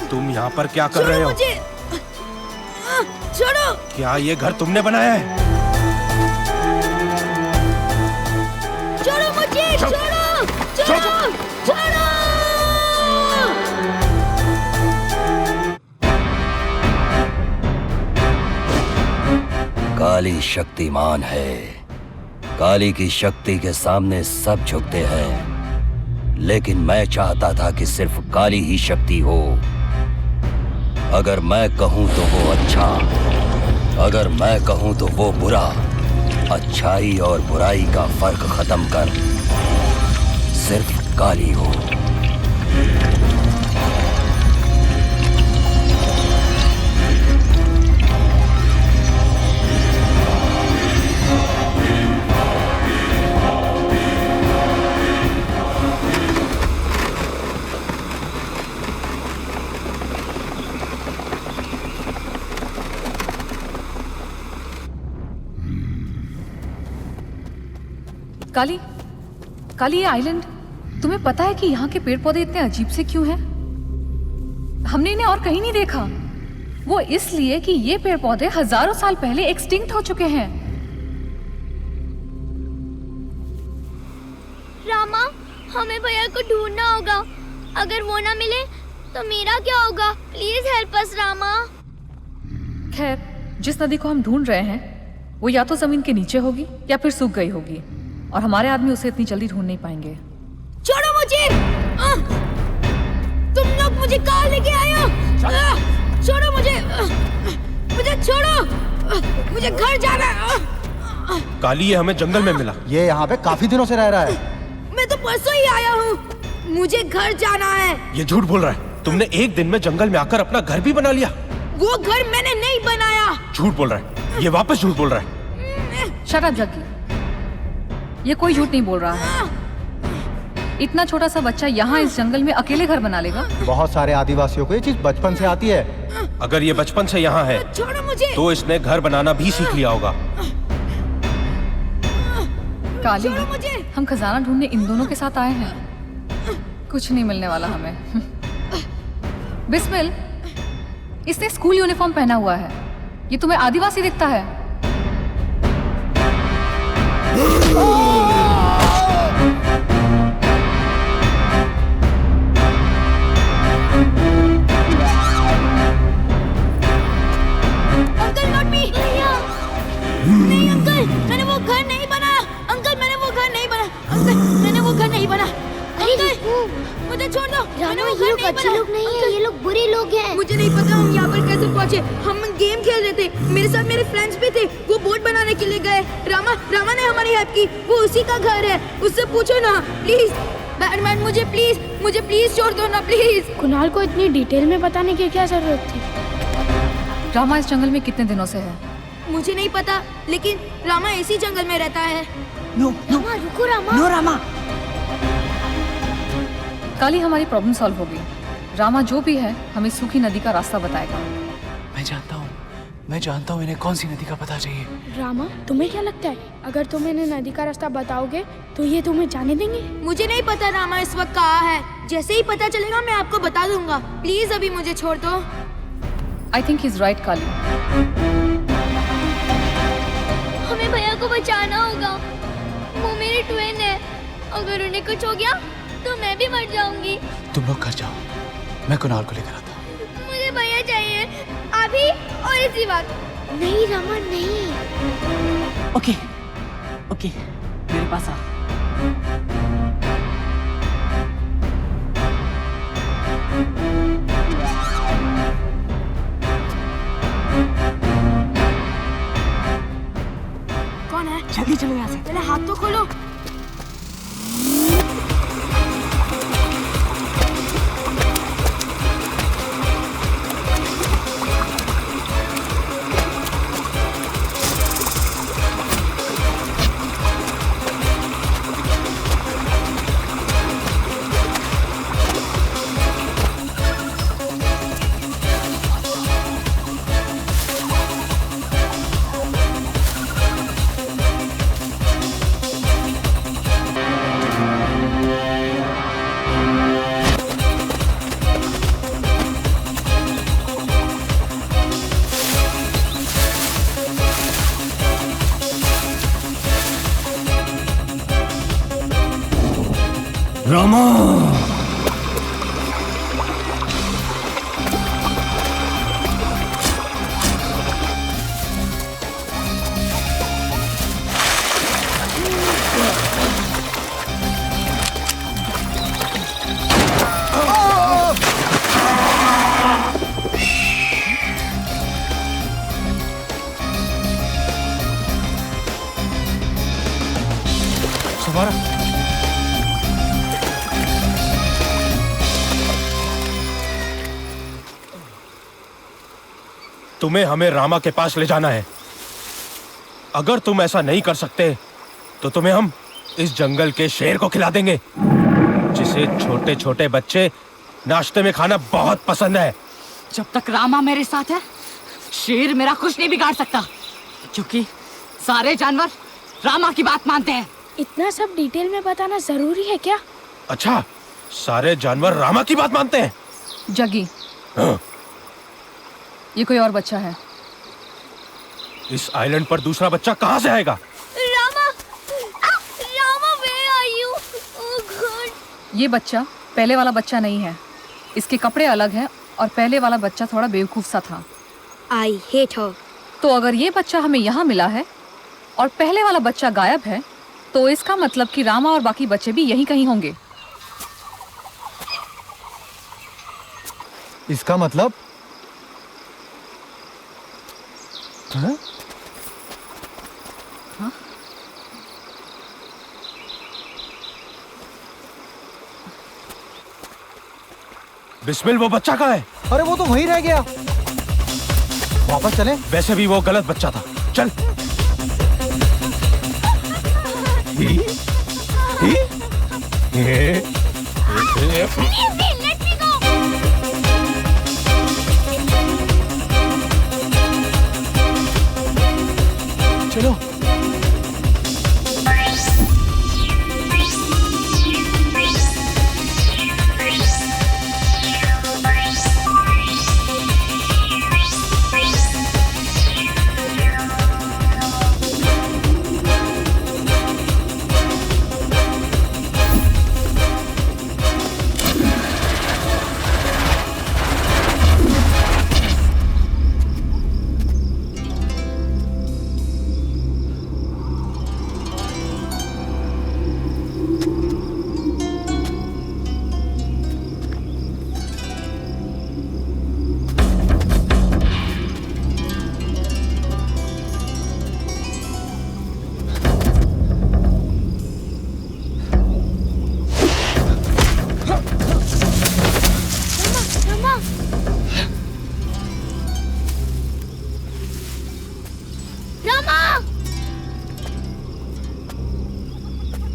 तुम यहाँ पर क्या कर रहे हो? मुझे छोड़ो। क्या ये घर तुमने बनाया है? छोड़ो मुझे, छोड़ो, छोड़ो, छोड़ो। काली शक्तिमान है। काली की शक्ति के सामने सब झुकते हैं, लेकिन मैं चाहता था कि सिर्फ काली ही शक्ति हो। अगर मैं कहूं तो वो अच्छा, अगर मैं कहूं तो वो बुरा। अच्छाई और बुराई का फर्क खत्म कर सिर्फ काली हो। काली, काली, ये आइलैंड, तुम्हें पता है कि यहाँ के पेड़ पौधे इतने अजीब से क्यों हैं? हमने इन्हें और कहीं नहीं देखा। वो इसलिए कि ये पेड़ पौधे हजारों साल पहले एक्सटिंक्ट हो चुके हैं। रामा, हमें भैया को ढूंढना होगा। अगर वो ना मिले तो मेरा क्या होगा? Please help us Rama. खैर, जिस नदी को हम ढूंढ रहे हैं वो या तो जमीन के नीचे होगी या फिर सूख गई होगी, और हमारे आदमी उसे इतनी जल्दी ढूंढ नहीं पाएंगे। छोड़ो मुझे। तुम लोग मुझे कहाँ लेके आए हो? छोड़ो मुझे, मुझे छोड़ो, मुझे घर जाना है। काली, ये हमें जंगल में मिला। ये यहाँ पे काफी दिनों से रह रहा है। मैं तो परसों ही आया हूँ, मुझे घर जाना है। ये झूठ बोल रहा है। तुमने एक दिन में जंगल में आकर अपना घर भी बना लिया। वो घर मैंने नहीं बनाया। झूठ बोल रहा है, ये वापस झूठ बोल रहा है। शट अप जग्गी, ये कोई झूठ नहीं बोल रहा है। इतना छोटा सा बच्चा यहाँ इस जंगल में अकेले घर बना लेगा? बहुत सारे आदिवासियों को ये चीज बचपन से आती है। अगर ये बचपन से यहाँ है छोड़ो मुझे। तो इसने घर बनाना भी सीख लिया होगा। काली, छोड़ो मुझे। हम खजाना ढूंढने इन दोनों के साथ आए हैं। कुछ नहीं मिलने वाला हमें। बिस्मिल, इसने स्कूल यूनिफॉर्म पहना हुआ है। ये तुम्हें आदिवासी दिखता है? Uncle not me. नहीं अंकल, मैंने वो घर नहीं बनाया। अंकल मैंने वो घर नहीं बनाया। अंकल मैंने वो घर नहीं बनाया। अंकल मुझे छोड़ दो। मैंने वो घर नहीं अच्छे लोग नहीं है, ये लोग बुरे लोग हैं। मुझे नहीं पता हम यहाँ पर कैसे पहुँचे। हम गेम खेल रहे थे, मेरे साथ मेरे फ्रेंड्स भी थे। वो बोट बनाने के लिए गए। रामा ने हमारी हेल्प की। वो उसी का घर है, उससे पूछो ना प्लीज। बैटमैन मुझे प्लीज छोड़ दो ना प्लीज। कुणाल को इतनी डिटेल में बताने की क्या जरूरत थी? रामा इस जंगल में कितने दिनों से है? मुझे नहीं पता, लेकिन रामा इसी जंगल में रहता है। रामा रुको रामा। नो रामा। काली, हमारी प्रॉब्लम सॉल्व हो गई। रामा जो भी है हमें सूखी नदी का रास्ता बताएगा। मैं जानता हूँ इन्हें कौन सी नदी का पता चाहिए। रामा, तुम्हें क्या लगता है अगर तुम इन्हें नदी का रास्ता बताओगे तो ये तुम्हें जाने देंगे? मुझे नहीं पता रामा इस वक्त कहाँ है। जैसे ही पता चलेगा मैं आपको बता दूंगा। प्लीज अभी मुझे छोड़ दो। I think he is right Kali. हमें भैया को बचाना होगा। वो मेरे ट्विन है, अगर उन्हें कुछ हो गया तो मैं भी मर जाऊंगी। तुम लोग घर जाओ, मैं कुणाल को लेकर आता हूँ। मुझे भैया चाहिए अभी और इसी वक्त। नहीं रामा नहीं। ओके मेरे पास आ। कौन है? जल्दी चलो यहाँ से। पहले हाथ तो खोलो। रामा, तुम्हें हमें रामा के पास ले जाना है। अगर तुम ऐसा नहीं कर सकते तो तुम्हें हम इस जंगल के शेर को खिला देंगे, जिसे छोटे छोटे बच्चे नाश्ते में खाना बहुत पसंद है। जब तक रामा मेरे साथ है शेर मेरा कुछ नहीं बिगाड़ सकता, क्योंकि सारे जानवर रामा की बात मानते हैं। इतना सब डिटेल में बताना जरूरी है क्या? अच्छा, सारे जानवर रामा की बात मानते हैं? जगी, हाँ। ये कोई और बच्चा है। इस आइलैंड पर दूसरा बच्चा कहाँ से आएगा? Rama where are you? Oh God. ये बच्चा पहले वाला बच्चा नहीं है। इसके कपड़े अलग हैं और पहले वाला बच्चा थोड़ा बेवकूफ सा था। I hate her. तो अगर ये बच्चा हमें यहाँ मिला है और पहले वाला बच्चा गायब है, तो इसका मतलब कि रामा और बाकी बच्चे भी यहीं कहीं होंगे। इसका मतलब? हाँ? हाँ? बिस्मिल, वो बच्चा कहाँ है? अरे वो तो वहीं रह गया। वापस चलें? वैसे भी वो गलत बच्चा था। चल। Let me go. चलो।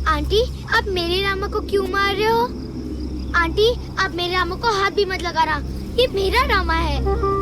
आंटी, आप मेरे रामा को क्यों मार रहे हो? आंटी, आप मेरे रामा को हाथ भी मत लगा रहा, ये मेरा रामा है।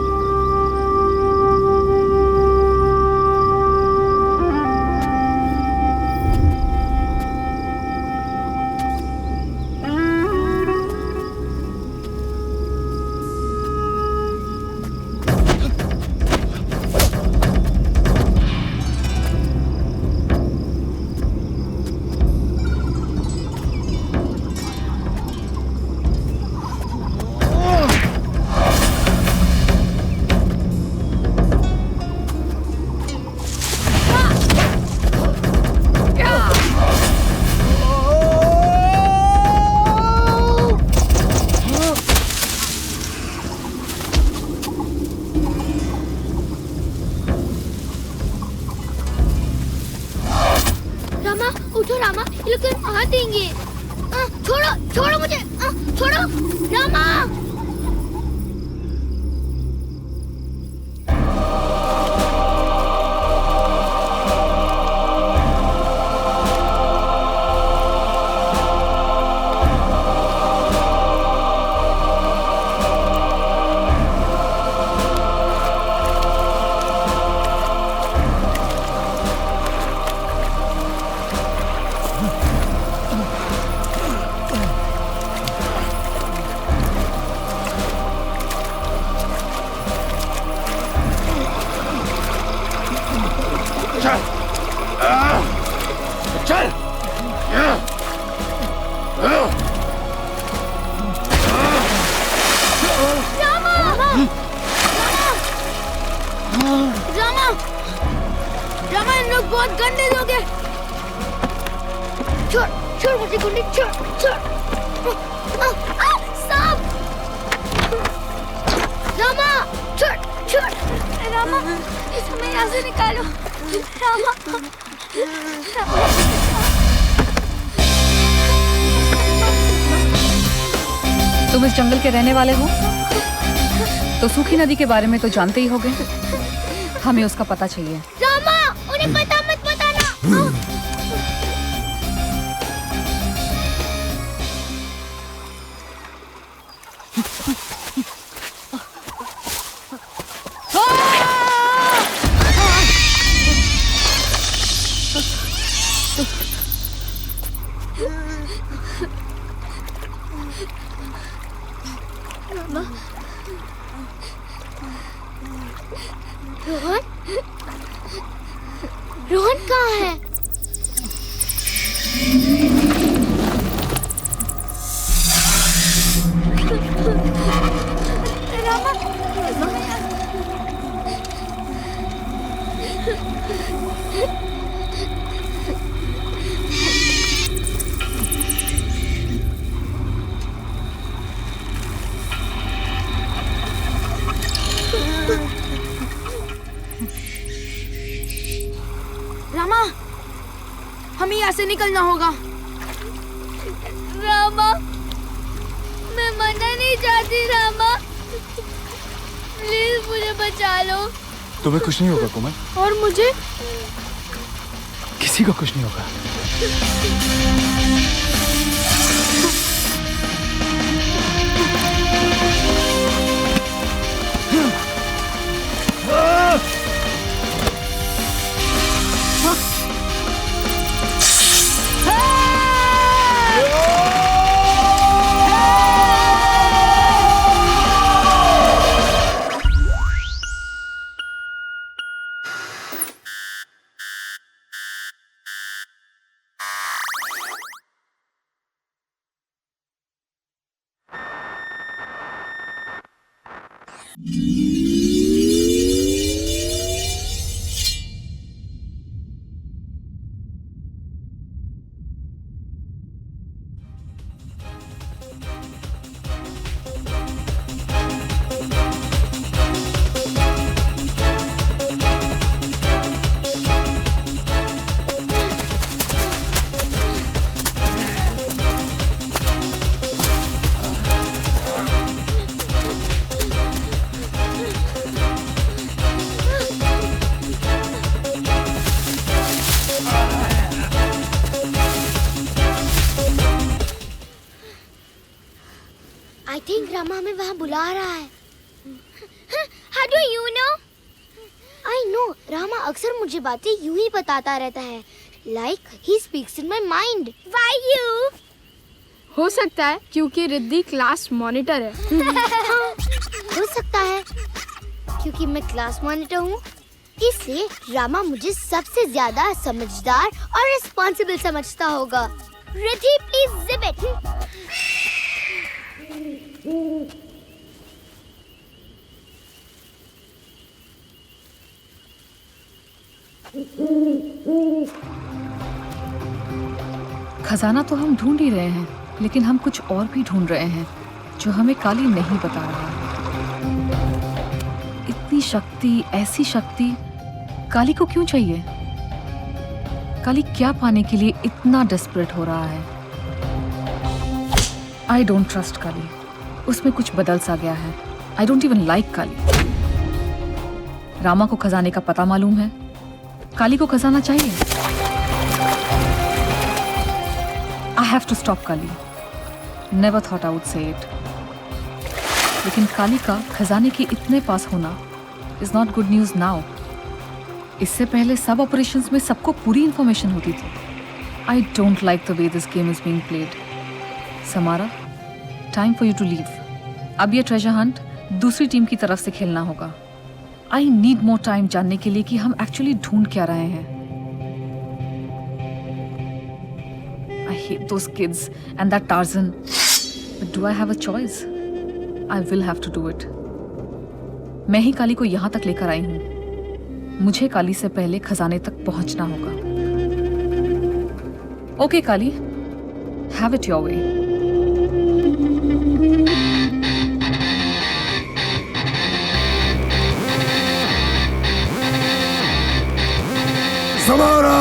उठो रामा, ये लोग तुम्हें मार देंगे। छोड़ो, छोड़ो मुझे, छोड़ो रामा। रामा, इन लोग बहुत गंदे लोग हैं। छोड़, छोड़ मुझे गुंडे, छोड़, छोड़। सांप! रामा, छोड़, छोड़। रामा, इस हमें यहाँ से निकालो। रामा, तुम इस जंगल के रहने वाले हो तो सूखी नदी के बारे में तो जानते ही होगे। हमें उसका पता चाहिए। रामा, उन्हें पता मत बताना। रोहन? रोहन कहाँ है? रामा, हमें यहाँ से निकलना होगा। रामा, मैं मरना नहीं चाहती रामा, प्लीज मुझे बचा लो। तुम्हें कुछ नहीं होगा कोमल। और मुझे? किसी को कुछ नहीं होगा। I think रामा हमें वहाँ बुला रहा है. How do you know? I know. Rama अक्सर मुझे बातें यूं ही बताता रहता है. Like he speaks in my mind. Why you? हो सकता है क्योंकि रिद्धि क्लास मॉनिटर है. हो सकता है क्योंकि मैं क्लास मॉनिटर हूँ. इसलिए रामा मुझे सबसे ज्यादा समझदार और रिस्पॉन्सिबल समझता होगा. Riddhi please zip it. खजाना तो हम ढूंढ ही रहे हैं, लेकिन हम कुछ और भी ढूंढ रहे हैं जो हमें काली नहीं बता रहा. इतनी शक्ति, ऐसी शक्ति काली को क्यों चाहिए? काली क्या पाने के लिए इतना डेस्परेट हो रहा है? आई डोंट ट्रस्ट काली. उसमें कुछ बदल सा गया है. आई डोंट इवन लाइक काली. रामा को खजाने का पता मालूम है, काली को खजाना चाहिए. I have to stop Kali. Never thought I would say it. लेकिन काली का खजाने के इतने पास होना is not good news now. इससे पहले सब ऑपरेशंस में सबको पूरी इंफॉर्मेशन होती थी. I don't like the way this game is being played. Samara, time for you to leave. अब ये ट्रेजर हंट दूसरी टीम की तरफ से खेलना होगा. आई नीड मोर टाइम जानने के लिए कि हम एक्चुअली ढूंढ क्या रहे हैं. I hate those kids and that Tarzan. But do I have a choice? I will have to do it. मैं ही काली को यहां तक लेकर आई हूं. मुझे काली से पहले खजाने तक पहुंचना होगा. Okay Kali, have it your way. Samara!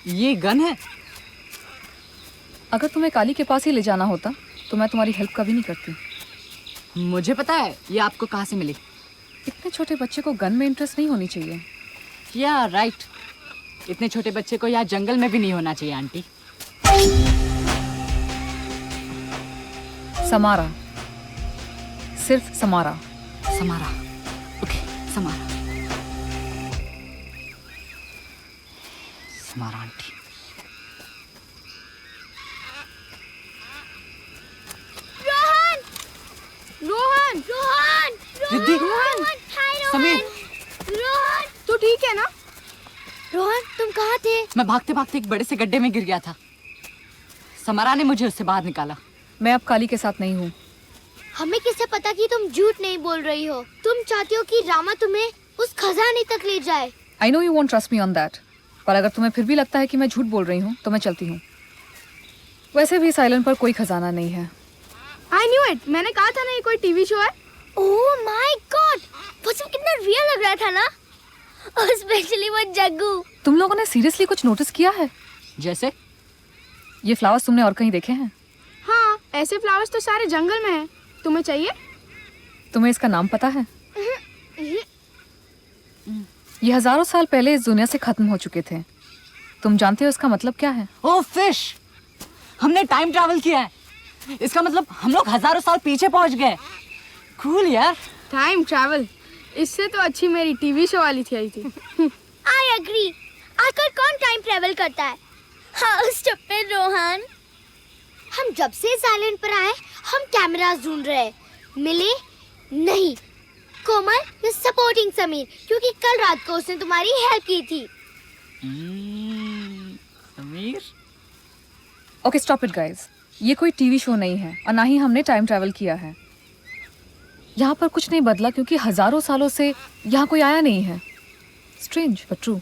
ये गन है? अगर तुम्हें काली के पास ही ले जाना होता तो मैं तुम्हारी हेल्प कभी नहीं करती. मुझे पता है ये आपको कहाँ से मिली. इतने छोटे बच्चे को गन में इंटरेस्ट नहीं होनी चाहिए. या राइट. इतने छोटे बच्चे को यहाँ जंगल में भी नहीं होना चाहिए आंटी. समारा, सिर्फ समारा. समारा. ओके, समारा. समारा आंटी. रोहन! मैं भागते भागते एक बड़े से गड्ढे में गिर गया था। समरा ने मुझे उससे बाहर निकाला। मैं अब काली के साथ नहीं हूँ। हमें किसे पता कि तुम झूठ नहीं बोल रही हो? तुम चाहती हो कि रामा तुम्हें उस खजाने तक ले जाए। I know you won't trust me on that, पर अगर तुम्हें फिर भी लगता है कि मैं झूठ बोल रही हूँ तो मैं चलती हूँ। वैसे भी इस आइलैंड पर कोई खजाना नहीं है। आई न्यू इट, मैंने कहा था ना ये कोई टीवी शो है। ओह माय गॉड, वो सब कितना रियल लग रहा था ना, और स्पेशली वो जग्गू। तुम लोगों ने सीरियसली कुछ नोटिस किया है? जैसे ये फ्लावर्स तुमने और कहीं देखे हैं? हाँ, ऐसे फ्लावर्स तो सारे जंगल में हैं। तुम्हें चाहिए? तुम्हें इसका नाम पता है? ये हजारों साल पहले इस दुनिया से खत्म हो चुके थे। तुम जानते हो इसका मतलब क्या है? ओह फिश, हमने टाइम ट्रैवल किया है। इसका मतलब हम लोग हजारों साल पीछे पहुंच गए। कूल यार। टाइम ट्रैवल, इससे तो अच्छी मेरी टीवी शो वाली थी आई थी। I agree. आजकल कौन टाइम ट्रैवल करता है? हाँ स्टूपिड रोहन। हम जब से इस आइलैंड पर आए हम कैमरास ढूंढ रहे हैं, मिले नहीं। कोमल इज सपोर्टिंग समीर क्योंकि कल रात को उसने तुम्हारी हेल्प की थी। Sameer? Okay stop it guys, ये कोई टीवी शो नहीं है और ना ही हमने टाइम ट्रैवल किया है। यहाँ पर कुछ नहीं बदला क्योंकि हजारों सालों से यहाँ कोई आया नहीं है। Strange but true.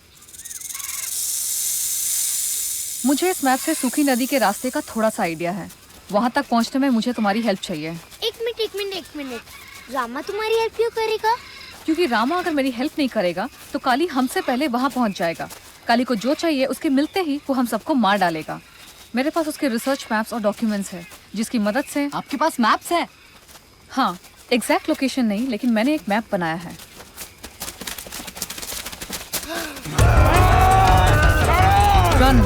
मुझे इस मैप से सूखी नदी के रास्ते का थोड़ा सा आइडिया है। वहाँ तक पहुँचने में मुझे तुम्हारी हेल्प चाहिए। एक मिनट। रामा तुम्हारी हेल्प क्यों करेगा? क्योंकि रामा अगर मेरी हेल्प नहीं करेगा तो काली हमसे पहले वहाँ पहुँच जाएगा। काली को जो चाहिए उसके मिलते ही वो हम सबको मार डालेगा। मेरे पास उसके रिसर्च मैप्स और डॉक्यूमेंट्स है जिसकी मदद से। आपके पास मैप्स है? हाँ, एग्जैक्ट लोकेशन नहीं, लेकिन मैंने एक मैप बनाया है। रन।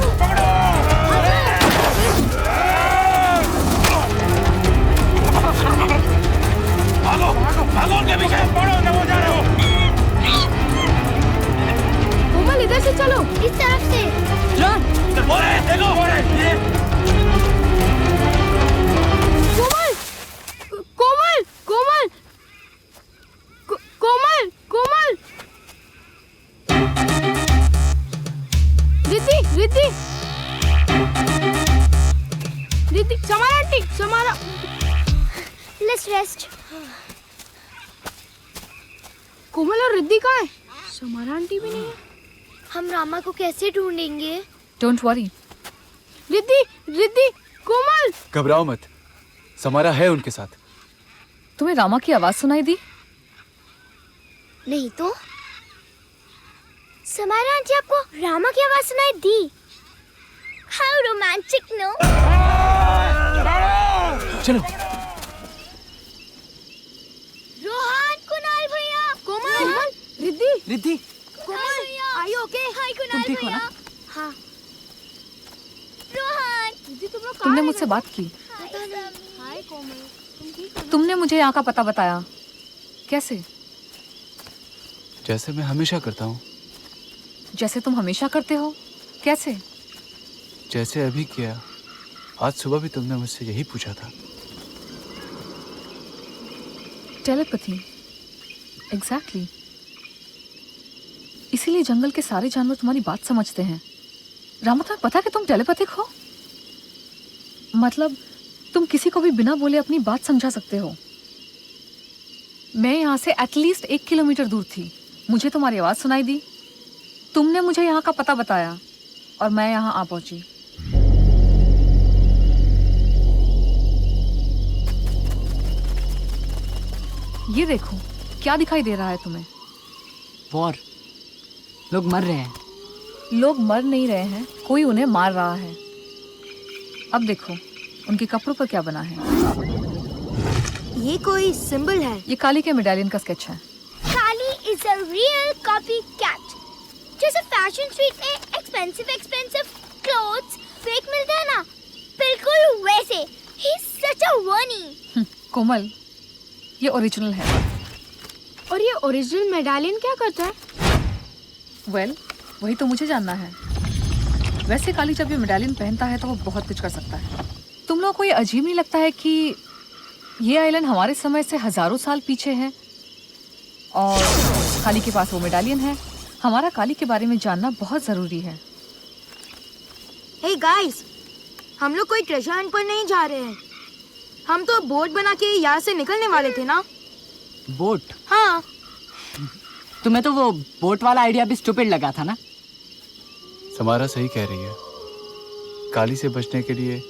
भागो उनके पीछे, पढ़ो ना वो जा रहे हो। कोमल इधर से चलो, इस तरफ से। रन। देखो Komal Riddhi Samara aunty Samara. Let's rest. Komal और रिद्धि कहाँ है? समारा आंटी भी नहीं है। हम रामा को कैसे ढूंढेंगे? Don't worry. रिद्धि कोमल। घबराओ मत, समारा है उनके साथ। तुम्हें रामा की आवाज सुनाई दी? नहीं तो। समारा आंटी आपको रामा की आवाज सुनाई दी? How romantic no. चलो। रोहन, कुणाल भैया। कोमल, रिद्धि। कोमल भैया, आर यू ओके? हाय कुणाल भैया। हाँ। रोहन, रिद्धि तुम लोग तुमने मुझसे बात की? हाय कोमल, तुमने मुझे यहाँ का पता बताया कैसे? जैसे मैं हमेशा करता हूँ। जैसे तुम हमेशा करते हो? कैसे? जैसे अभी किया। आज सुबह भी तुमने मुझसे यही पूछा था। Telepathy, exactly. इसीलिए जंगल के सारे जानवर तुम्हारी बात समझते हैं। रामा, तुम्हें पता है कि तुम टेलीपैथिक हो? मतलब तुम किसी को भी बिना बोले अपनी बात समझा सकते हो। मैं यहाँ से एटलीस्ट 1 किलोमीटर दूर थी, मुझे तुम्हारी आवाज सुनाई दी, तुमने मुझे यहाँ का पता बताया और मैं यहाँ आ पहुंची। ये देखो, क्या दिखाई दे रहा है तुम्हें? वॉर। लोग मर रहे हैं। लोग मर नहीं रहे हैं, कोई उन्हें मार रहा है। अब देखो उनके कपड़ों पर क्या बना है। ये कोई सिंबल है। ये काली के मेडालियन का स्केच है। Kali is a real copy cat. जैसे फैशन स्ट्रीट में एक्सपेंसिव क्लोथ्स फेक मिलते हैं ना, बिल्कुल वैसे। ही इज सच अ वनी। कोमल, ये ओरिजिनल है। और ये ओरिजिनल मेडालियन क्या करता है? वेल, वही तो मुझे जानना है। वैसे काली जब ये मेडालियन पहनता है तो वो बहुत कुछ कर सकता है। तुम लोगों को ये अजीब नहीं लगता है कि ये आइलैंड हमारे समय से हजारों साल पीछे है और काली के पास वो मेडालियन है? हमारा काली के बारे में जानना बहुत ज़रूरी है। हे गाइस, हम लोग कोई ट्रेजर हंट पर नहीं जा रहे हैं। हम तो बोट बना के यहाँ से निकलने वाले थे ना। बोट? हाँ। तुम्हें तो वो बोट वाला आइडिया भी स्टूपिड लगा था ना? समारा सही कह रही है। काली से बचने के लिए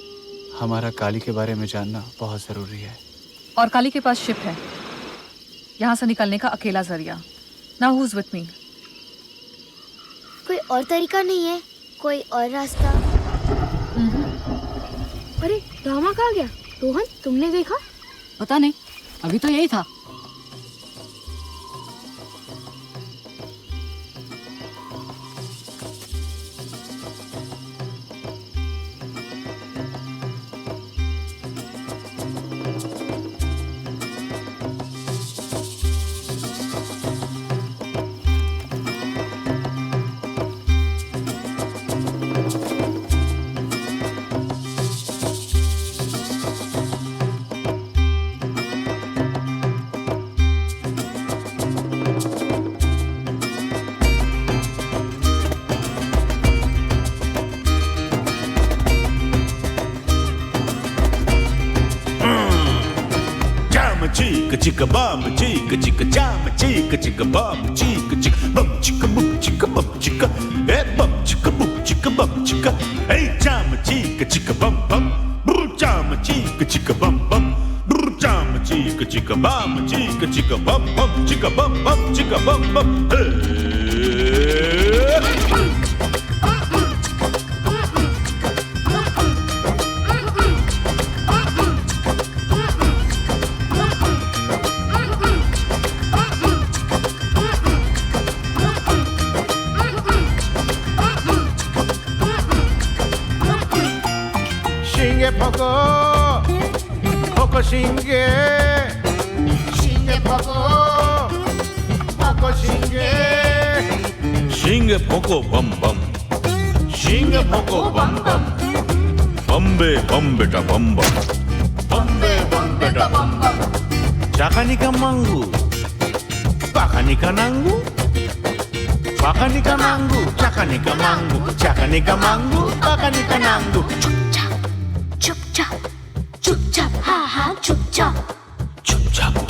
हमारा काली के बारे में जानना बहुत जरूरी है। और काली के पास शिप है, यहाँ से निकलने का अकेला जरिया। Now who is with me? कोई और तरीका नहीं है? कोई और रास्ता? अरे रामा कहाँ गया? रोहन, तुमने देखा? पता नहीं, अभी तो यही था। Chicka chicka bum chicka chicka jam chicka chicka bum chicka chicka bum chicka bum chicka bum chicka hey bum chicka bum chicka bum chicka hey jam chicka chicka bum bum brr jam chicka chicka bum bum brr jam chicka chicka bum chicka bum bum chicka bum bum hey Shinge poko bum bum, shinge poko bum bum, bumbe bumbeta bum bum, bumbe bumbeta bum bum. Chakanika mangu, pakanika nangu, pakanika nangu, chakanika mangu, chakanika mangu, pakanika nangu. चुप चाप, हा हा चुप चाप।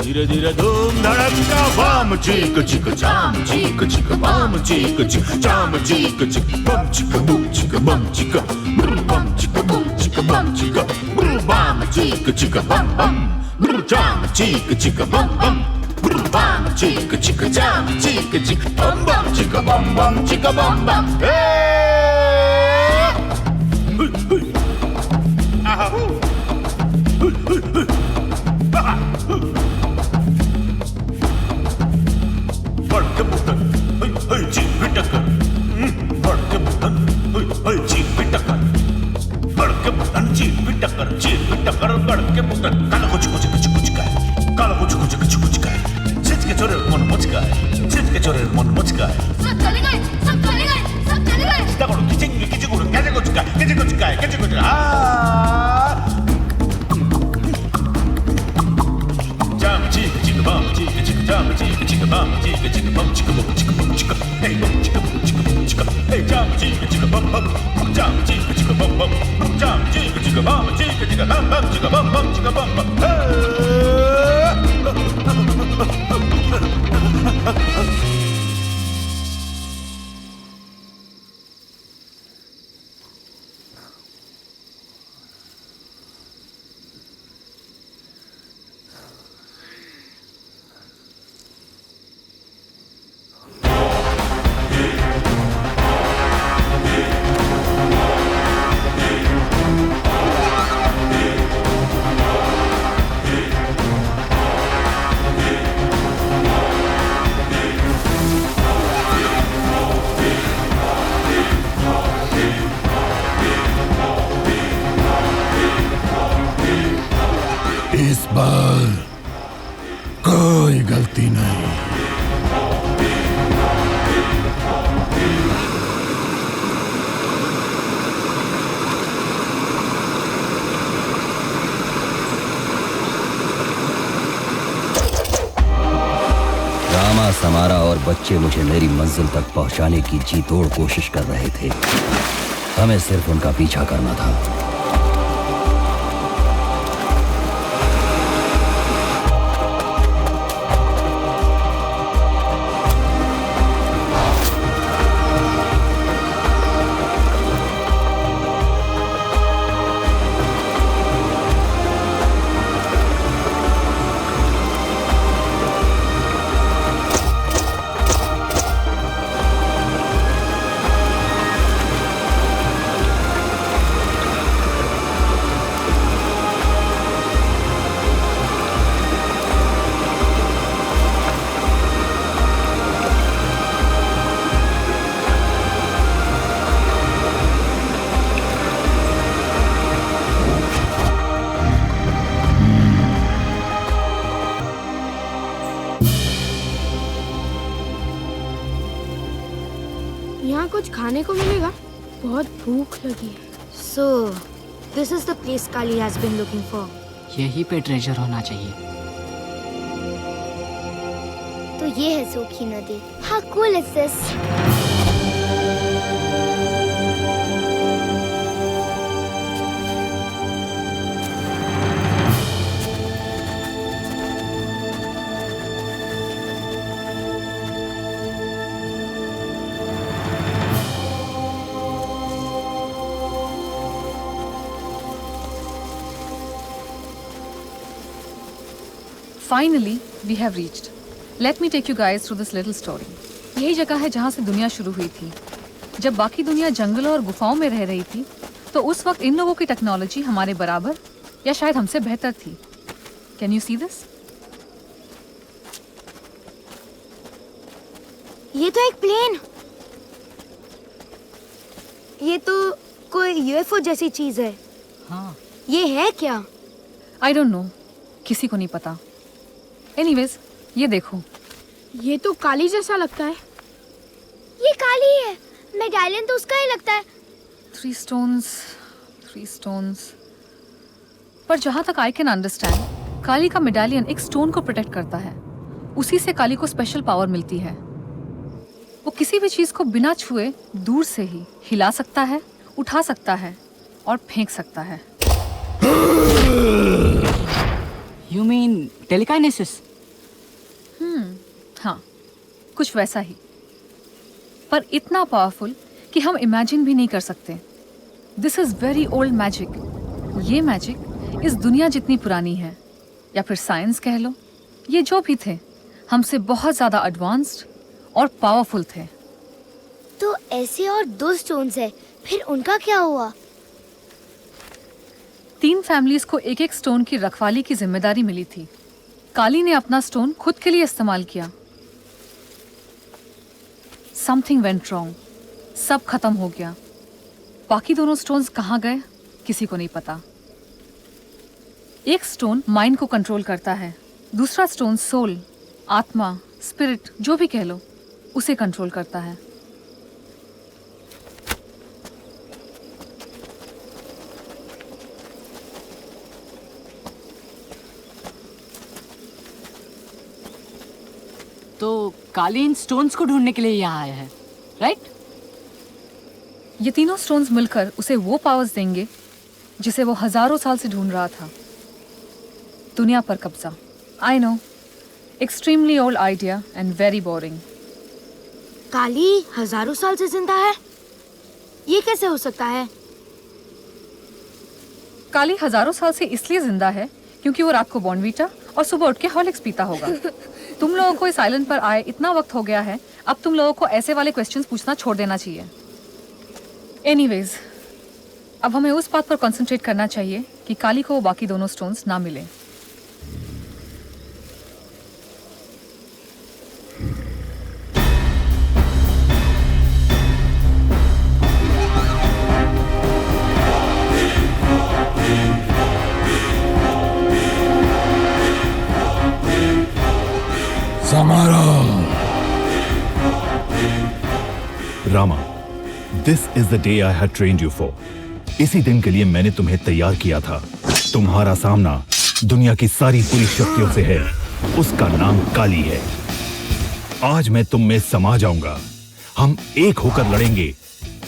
धीरे धीरे धूम धड़का बम चीक चीक जाम चीक चीक बम चीक चीक जाम चीक चीक बम चीक बम चीक बम चीक बम चीक बम चीक बम चीक बम चीक चीक बम बम जाम चीक चीक बम बम बम चीक चीक जाम चीक चीक बम बम चीक बम चीक बम बम बड़के बुतन जी पिटकर बड़के बुतन जी पिटकर बड़के बुतन जी पिटकर बड़के बुतन काला कुछ का काला कुछ का सिच के चोरे मन मुचका सब चले गए तको किचे कुछ का Jam chicka chicka bum chicka chicka jam chicka chicka bum chicka chicka bum chicka hey bum chicka hey jam chicka bum bum jam chicka bum bum jam chicka bum chicka bum chicka bum bum इस बार कोई गलती नहीं। Rama, Samara और बच्चे मुझे मेरी मंजिल तक पहुंचाने की जी तोड़ कोशिश कर रहे थे, हमें सिर्फ उनका पीछा करना था। यहाँ कुछ खाने को मिलेगा? बहुत भूख लगी है। So, this is the place Kali has been looking for. यही पे ट्रेजर होना चाहिए। तो ये है सूखी नदी। How cool is this? Finally, we have reached. Let me take you guys through this little story. यही जगह है जहाँ से दुनिया शुरू हुई थी। जब बाकी दुनिया जंगलों और गुफाओं में रह रही थी, तो उस वक्त इन लोगों की टेक्नोलॉजी हमारे बराबर या शायद हमसे बेहतर थी। Can you see this? ये तो एक प्लेन। ये तो कोई यूएफओ जैसी चीज है। हाँ। ये है क्या? I don't know. किसी को नहीं पता। Anyways, ये देखो। ये तो काली जैसा लगता है। ये काली है। मेडालियन तो उसका ही लगता है। 3 stones। पर जहाँ तक I can understand, काली का मेडालियन एक स्टोन को प्रोटेक्ट करता है। उसी से काली को स्पेशल पावर मिलती है। वो किसी भी चीज को बिना छुए दूर से ही हिला सकता है, उठा सकता है और फेंक सकता है। You mean telekinesis? हाँ, कुछ वैसा ही। पर इतना पावरफुल कि हम इमेजिन भी नहीं कर सकते। This is very old magic. ये मैजिक इस दुनिया जितनी पुरानी है, या फिर साइंस कह लो। ये जो भी थे, हमसे बहुत ज्यादा एडवांस्ड और पावरफुल थे। तो ऐसे और 2 स्टोन्स है, फिर उनका क्या हुआ? 3 फैमिलीज को एक एक स्टोन की रखवाली की जिम्मेदारी मिली थी। काली ने अपना स्टोन खुद के लिए इस्तेमाल किया। Something went wrong. सब खत्म हो गया। बाकी दोनों स्टोन्स कहाँ गए, किसी को नहीं पता। एक स्टोन माइंड को कंट्रोल करता है, दूसरा स्टोन सोल, आत्मा, स्पिरिट, जो भी कह लो, उसे कंट्रोल करता है। तो काली इन स्टोन्स को ढूंढने के लिए यहाँ आया है, राइट? ये तीनों स्टोन्स मिलकर उसे वो पावर्स देंगे जिसे वो हजारों साल से ढूंढ रहा था। दुनिया पर कब्जा। I know, extremely old idea and very boring. Kali हजारों साल से जिंदा है? ये कैसे हो सकता है? काली हजारों साल से इसलिए जिंदा है क्योंकि वो रात को बॉर्नवीटा और सुबह उठ के हॉर्लिक्स पीता होगा। तुम लोगों को इस आइलैंड पर आए इतना वक्त हो गया है, अब तुम लोगों को ऐसे वाले क्वेश्चंस पूछना छोड़ देना चाहिए। एनीवेज, अब हमें उस बात पर कंसंट्रेट करना चाहिए कि काली को वो बाकी दोनों स्टोन्स ना मिले। Rama, this is the day I had trained you for. इसी दिन के लिए मैंने तुम्हें तैयार किया था। तुम्हारा सामना दुनिया की सारी बुरी शक्तियों से है। उसका नाम काली है। आज मैं तुम में समा जाऊंगा। हम एक होकर लड़ेंगे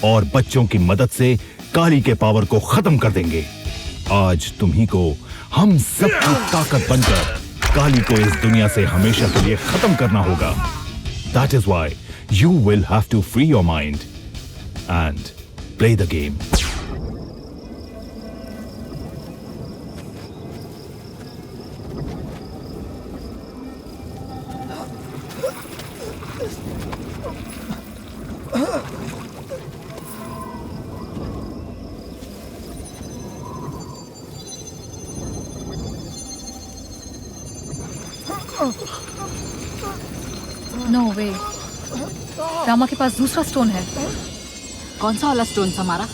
और बच्चों की मदद से काली के पावर को खत्म कर देंगे। आज तुम्ही को हम सबकी ताकत बनकर काली को इस दुनिया से हमेशा के लिए खत्म करना होगा। That is why you will have to free your mind and play the game. No way, Rama के पास दूसरा स्टोन है। कौन सा वाला स्टोन हमारा?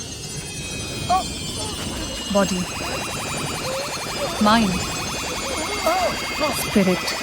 Body, mind, spirit.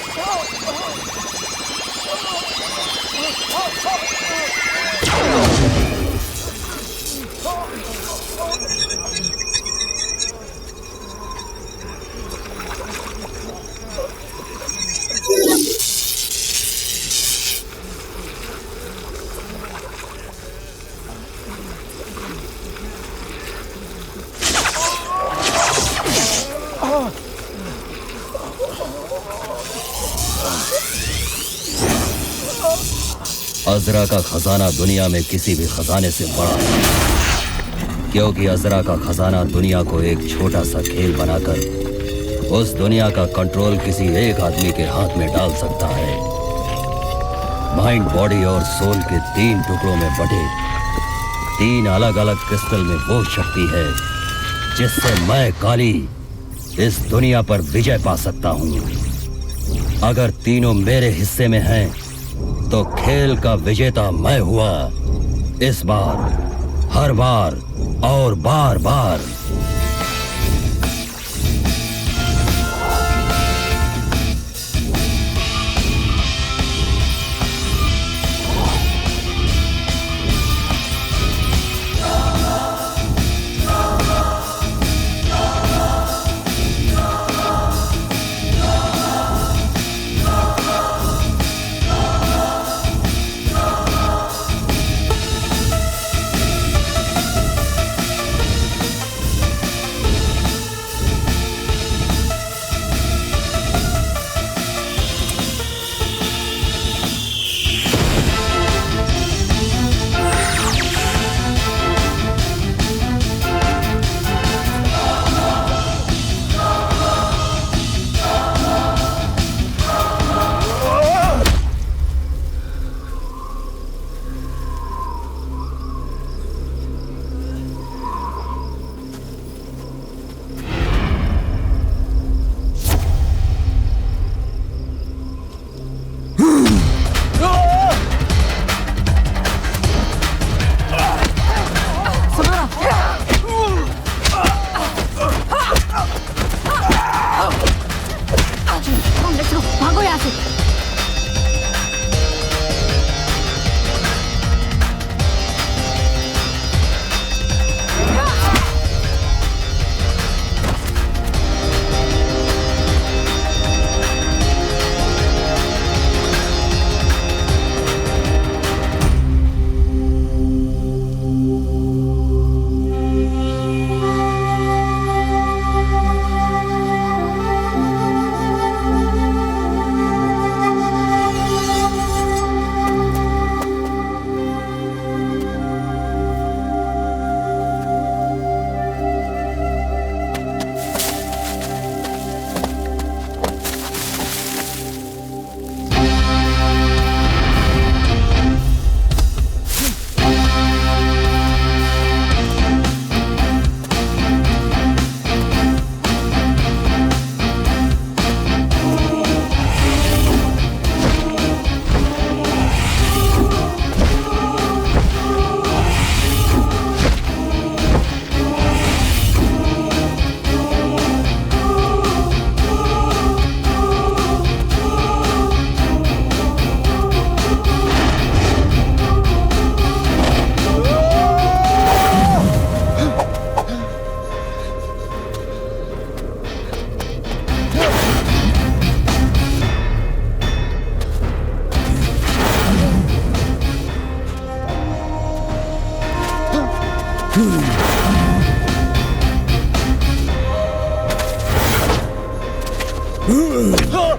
अजरा का खजाना दुनिया में किसी भी खजाने से बड़ा है, क्योंकि अजरा का खजाना दुनिया को एक छोटा सा खेल बनाकर उस दुनिया का कंट्रोल किसी एक आदमी के हाथ में डाल सकता है। माइंड, बॉडी और सोल के 3 टुकड़ों में बटे 3 अलग अलग क्रिस्टल में वो शक्ति है जिससे मैं काली इस दुनिया पर विजय पा सकता हूँ। अगर तीनों मेरे हिस्से में हैं तो खेल का विजेता मैं हुआ। इस बार, हर बार और बार बार। सुन लेना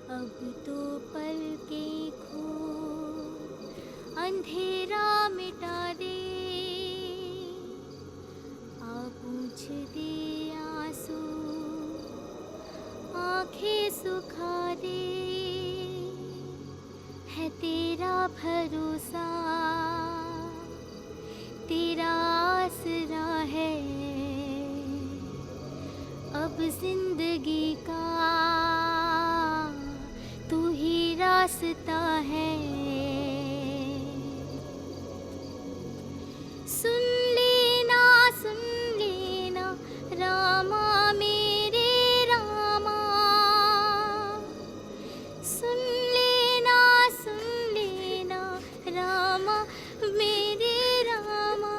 अब तो पलकें खोल अंधेरा मिटा दे, आ पूछ दे आंसू आंखें सुखा दे, है तेरा भरोसा तेरा आसरा है, अब जिंदगी का तू ही रास्ता है। सुन लेना रामा मेरे रामा, सुन लेना रामा मेरे रामा।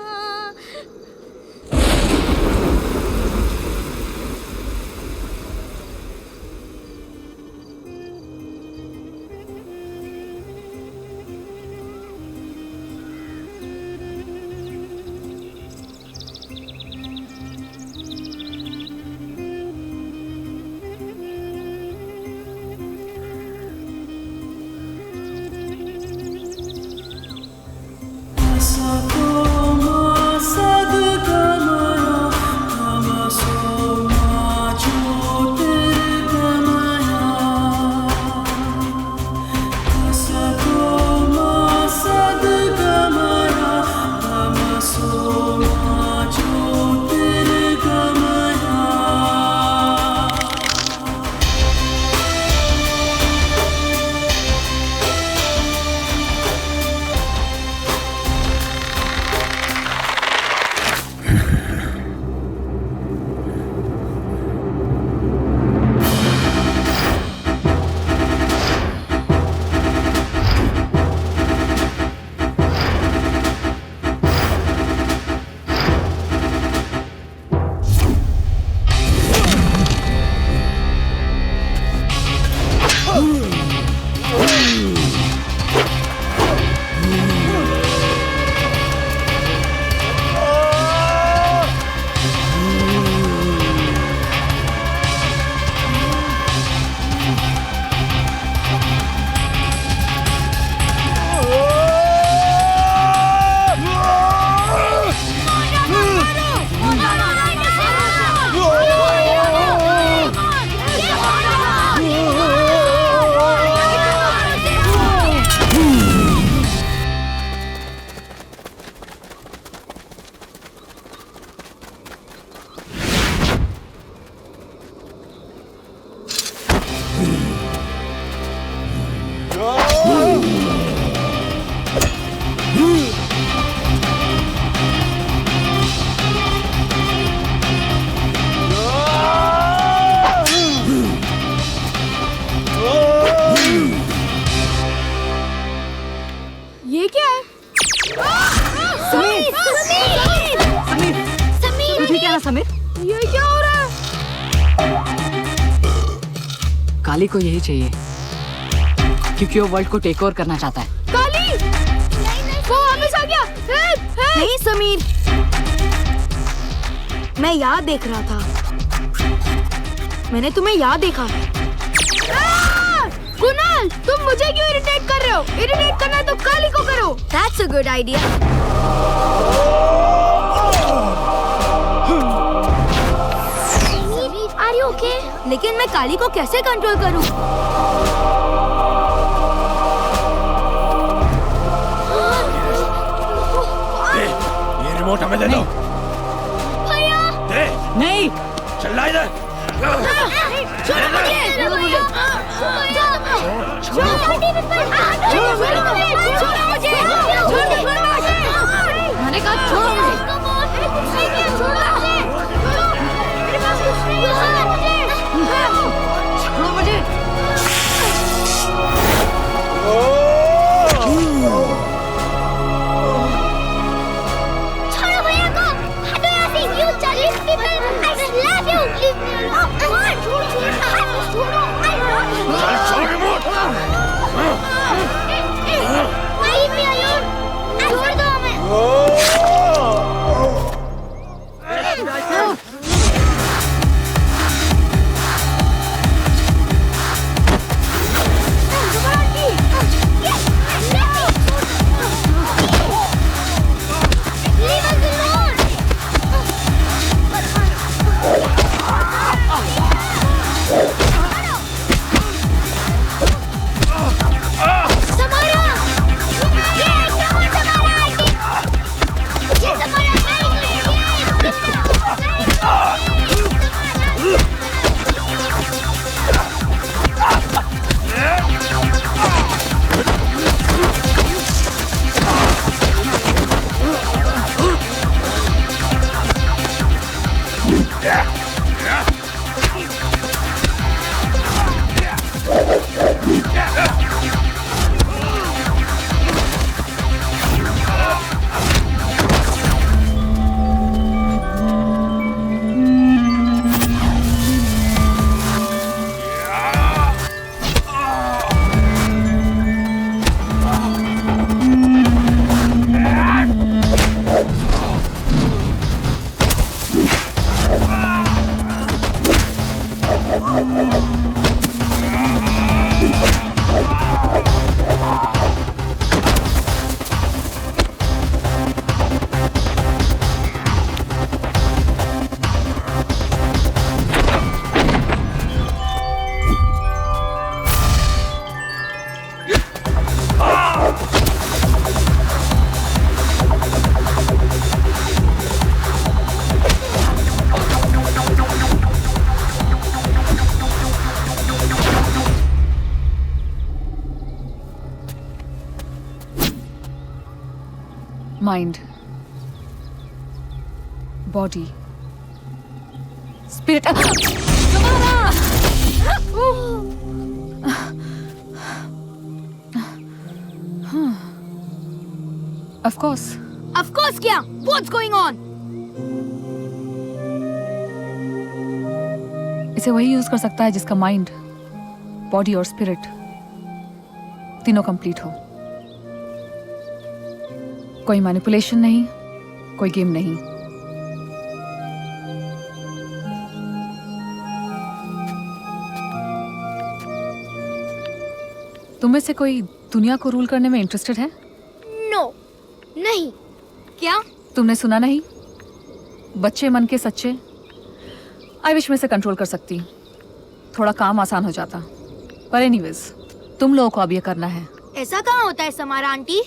ये क्या है? समीर ठीक है ना समीर? ये क्या हो रहा है? काली को यही चाहिए क्योंकि वो वर्ल्ड को टेक ओवर करना चाहता है। काली! वो वापस आ गया। नहीं समीर, मैं यहाँ देख रहा था। मैंने तुम्हें यहाँ देखा। कुणाल, तुम मुझे क्यों इरिटेट कर रहे हो? इरिटेट करना है तो काली को करो। That's a good idea. Are you okay? लेकिन मैं काली को कैसे कंट्रोल करूं? ये रिमोट हमें दे दो। भैया! दे। नहीं। चल इधर। छोड़ो मुझे! मैंने कहा छोड़ो मुझे। छोड़ो मुझे। छोड़ो भैया को! हटो यहाँ से! You Chinese people! I slap you! Leave me alone! Come on! छोड़ो! Mind, body, spirit. Of course. Of course क्या? What's going on? इसे वही यूज कर सकता है जिसका माइंड, बॉडी और स्पिरिट तीनों कंप्लीट हो। कोई मैनिपुलेशन नहीं, कोई गेम नहीं। तुम में से कोई दुनिया को रूल करने में इंटरेस्टेड है? नो, नहीं। क्या? तुमने सुना नहीं? बच्चे मन के सच्चे। आई विश में से कंट्रोल कर सकती, थोड़ा काम आसान हो जाता। पर एनीवेज, तुम लोगों को अब ये करना है। ऐसा कहाँ होता है समारा आंटी?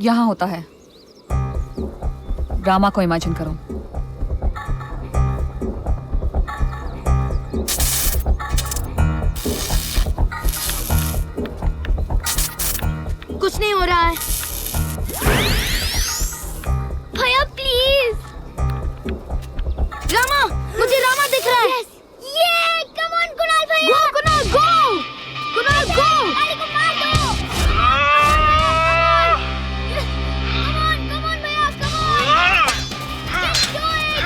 यहाँ होता है। ड्रामा को इमेजिन करो। कुछ नहीं हो रहा है। भैया प्लीज। रामा, मुझे रामा दिख रहा है। ये कम ऑन कुणाल भैया। गो कुणाल, गो कुणाल, गो। काली को मार दो। कम ऑन भैया, come on. Just do it.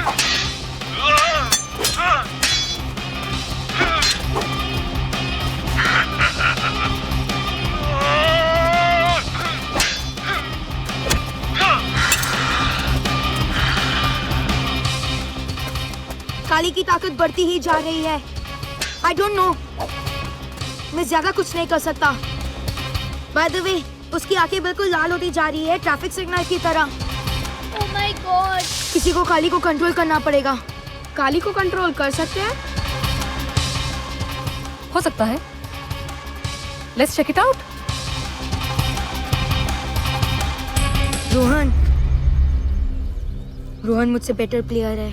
काली की ताकत बढ़ती ही जा रही है। आई डोंट नो, मैं ज्यादा कुछ नहीं कर सकता। बाय द वे, उसकी आंखें बिल्कुल लाल होती जा रही है, ट्रैफिक सिग्नल की तरह। Oh my God. किसी को काली को कंट्रोल करना पड़ेगा। काली को कंट्रोल कर सकते हैं? हो सकता है। Let's check it out. Rohan, Rohan मुझसे बेटर प्लेयर है।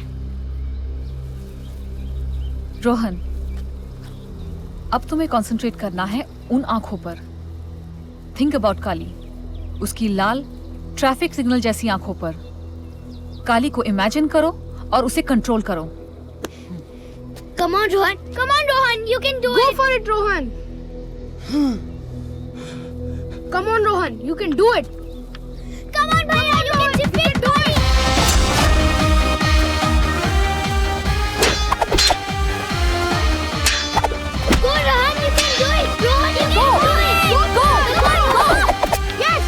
रोहन, अब तुम्हें कंसंट्रेट करना है उन आंखों पर। थिंक अबाउट काली, उसकी लाल ट्रैफिक सिग्नल जैसी आंखों पर। काली को इमेजिन करो और उसे कंट्रोल करो। Come on, Rohan. Come on, Rohan. You can do Go it. for it, Rohan. Come on, Rohan. You can do it. Come on, Bhaiya. You can defeat Dhoni. Go, Rohan. You can do it. Rohan, you can do it. Go, go. Come on, go. Yes.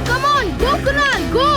Come on. Go, Kunal. Go.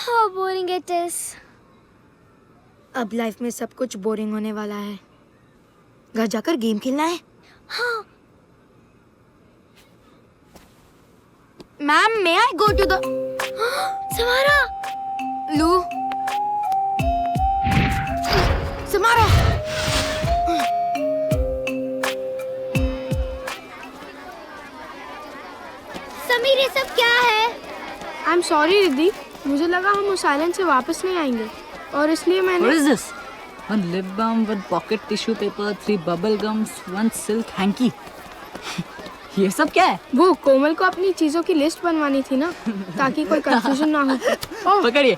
How boring it is. अब life में सब कुछ boring होने वाला है। घर जाकर game खेलना है। हाँ। Ma'am, may I go to the? Samara. Loo. Samara. Sameer, ये सब क्या है? I'm sorry रिद्धि, मुझे लगा हम उस आइलैंड से वापस नहीं आएंगे और इसलिए मैंने What is this? One lip balm, one pocket tissue paper, 3 bubble gums, 1 silk hanky. ये सब क्या है? वो कोमल को अपनी चीजों की लिस्ट बनवानी थी ना, ताकि कोई कंफ्यूजन ना हो। पकड़िए।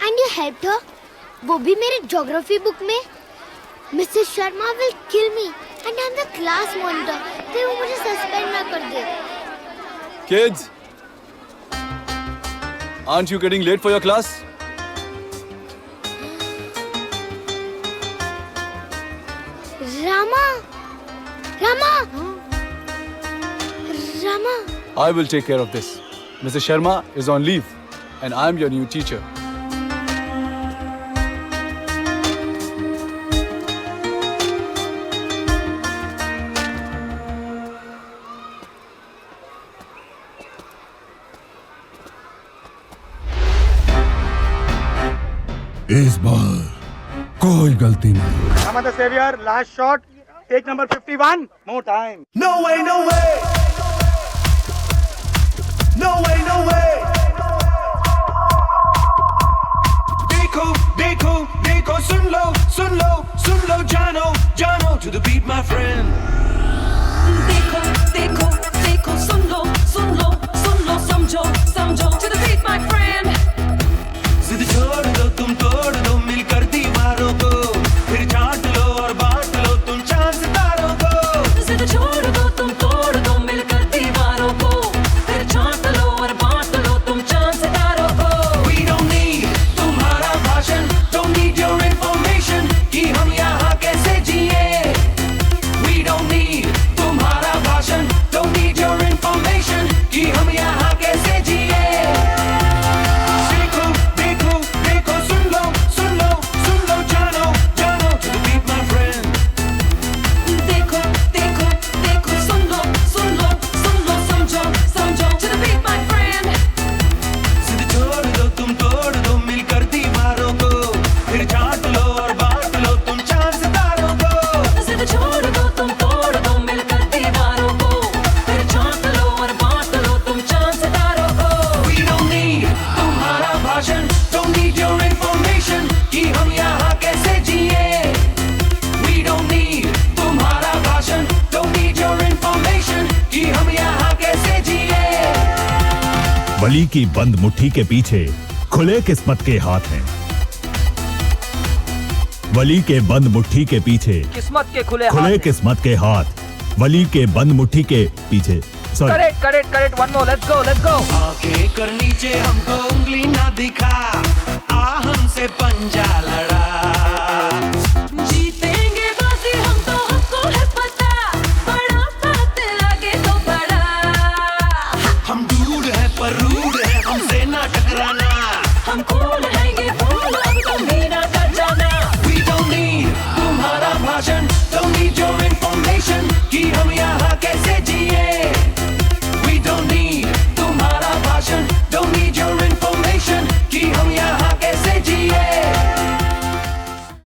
And you helped her? वो भी मेरे ज्योग्राफी बुक में। Mrs. Sharma will kill me and I'm the class monitor. फिर वो मुझे सस्पेंड ना कर दे। Kids, aren't you getting late for your class? Rama, Rama, Rama. I will take care of this. Mrs. Sharma is on leave, and I'm your new teacher. इस बार कोई गलती नहीं। Rama the Savior, last shot, take number 51, more time. No way, no way. No way, no way. देखो, देखो, देखो, सुन लो, सुन लो, सुन लो, जानो, जानो, to the beat, my friend. देखो, देखो, देखो, सुन लो, सुन लो, सुन लो, समझो, समझो, to the beat, my friend. जिद छोड़ दो, तुम तोड़ दो, मिलकर दीवारों को, फिर छांट लो और बांट लो, तुम चांद सितारों को. जिद छोड़ दो, तुम तोड़ दो, मिलकर दीवारों को, फिर छांट लो और बांट लो, तुम चांद सितारों को. We don't need तुम्हारा भाषण, don't need your information, कि हम यहाँ कैसे जिए. We don't need तुम्हारा भाषण, don't need your information. वली की बंद मुट्ठी के पीछे खुले किस्मत के हाथ हैं। वली के बंद मुट्ठी के पीछे किस्मत के खुले किस्मत के हाथ। वली के बंद मुट्ठी के पीछे। Correct one more, let's go. आगे कर नीचे हमको उंगली ना दिखा, आ हमसे पंजा लड़ा।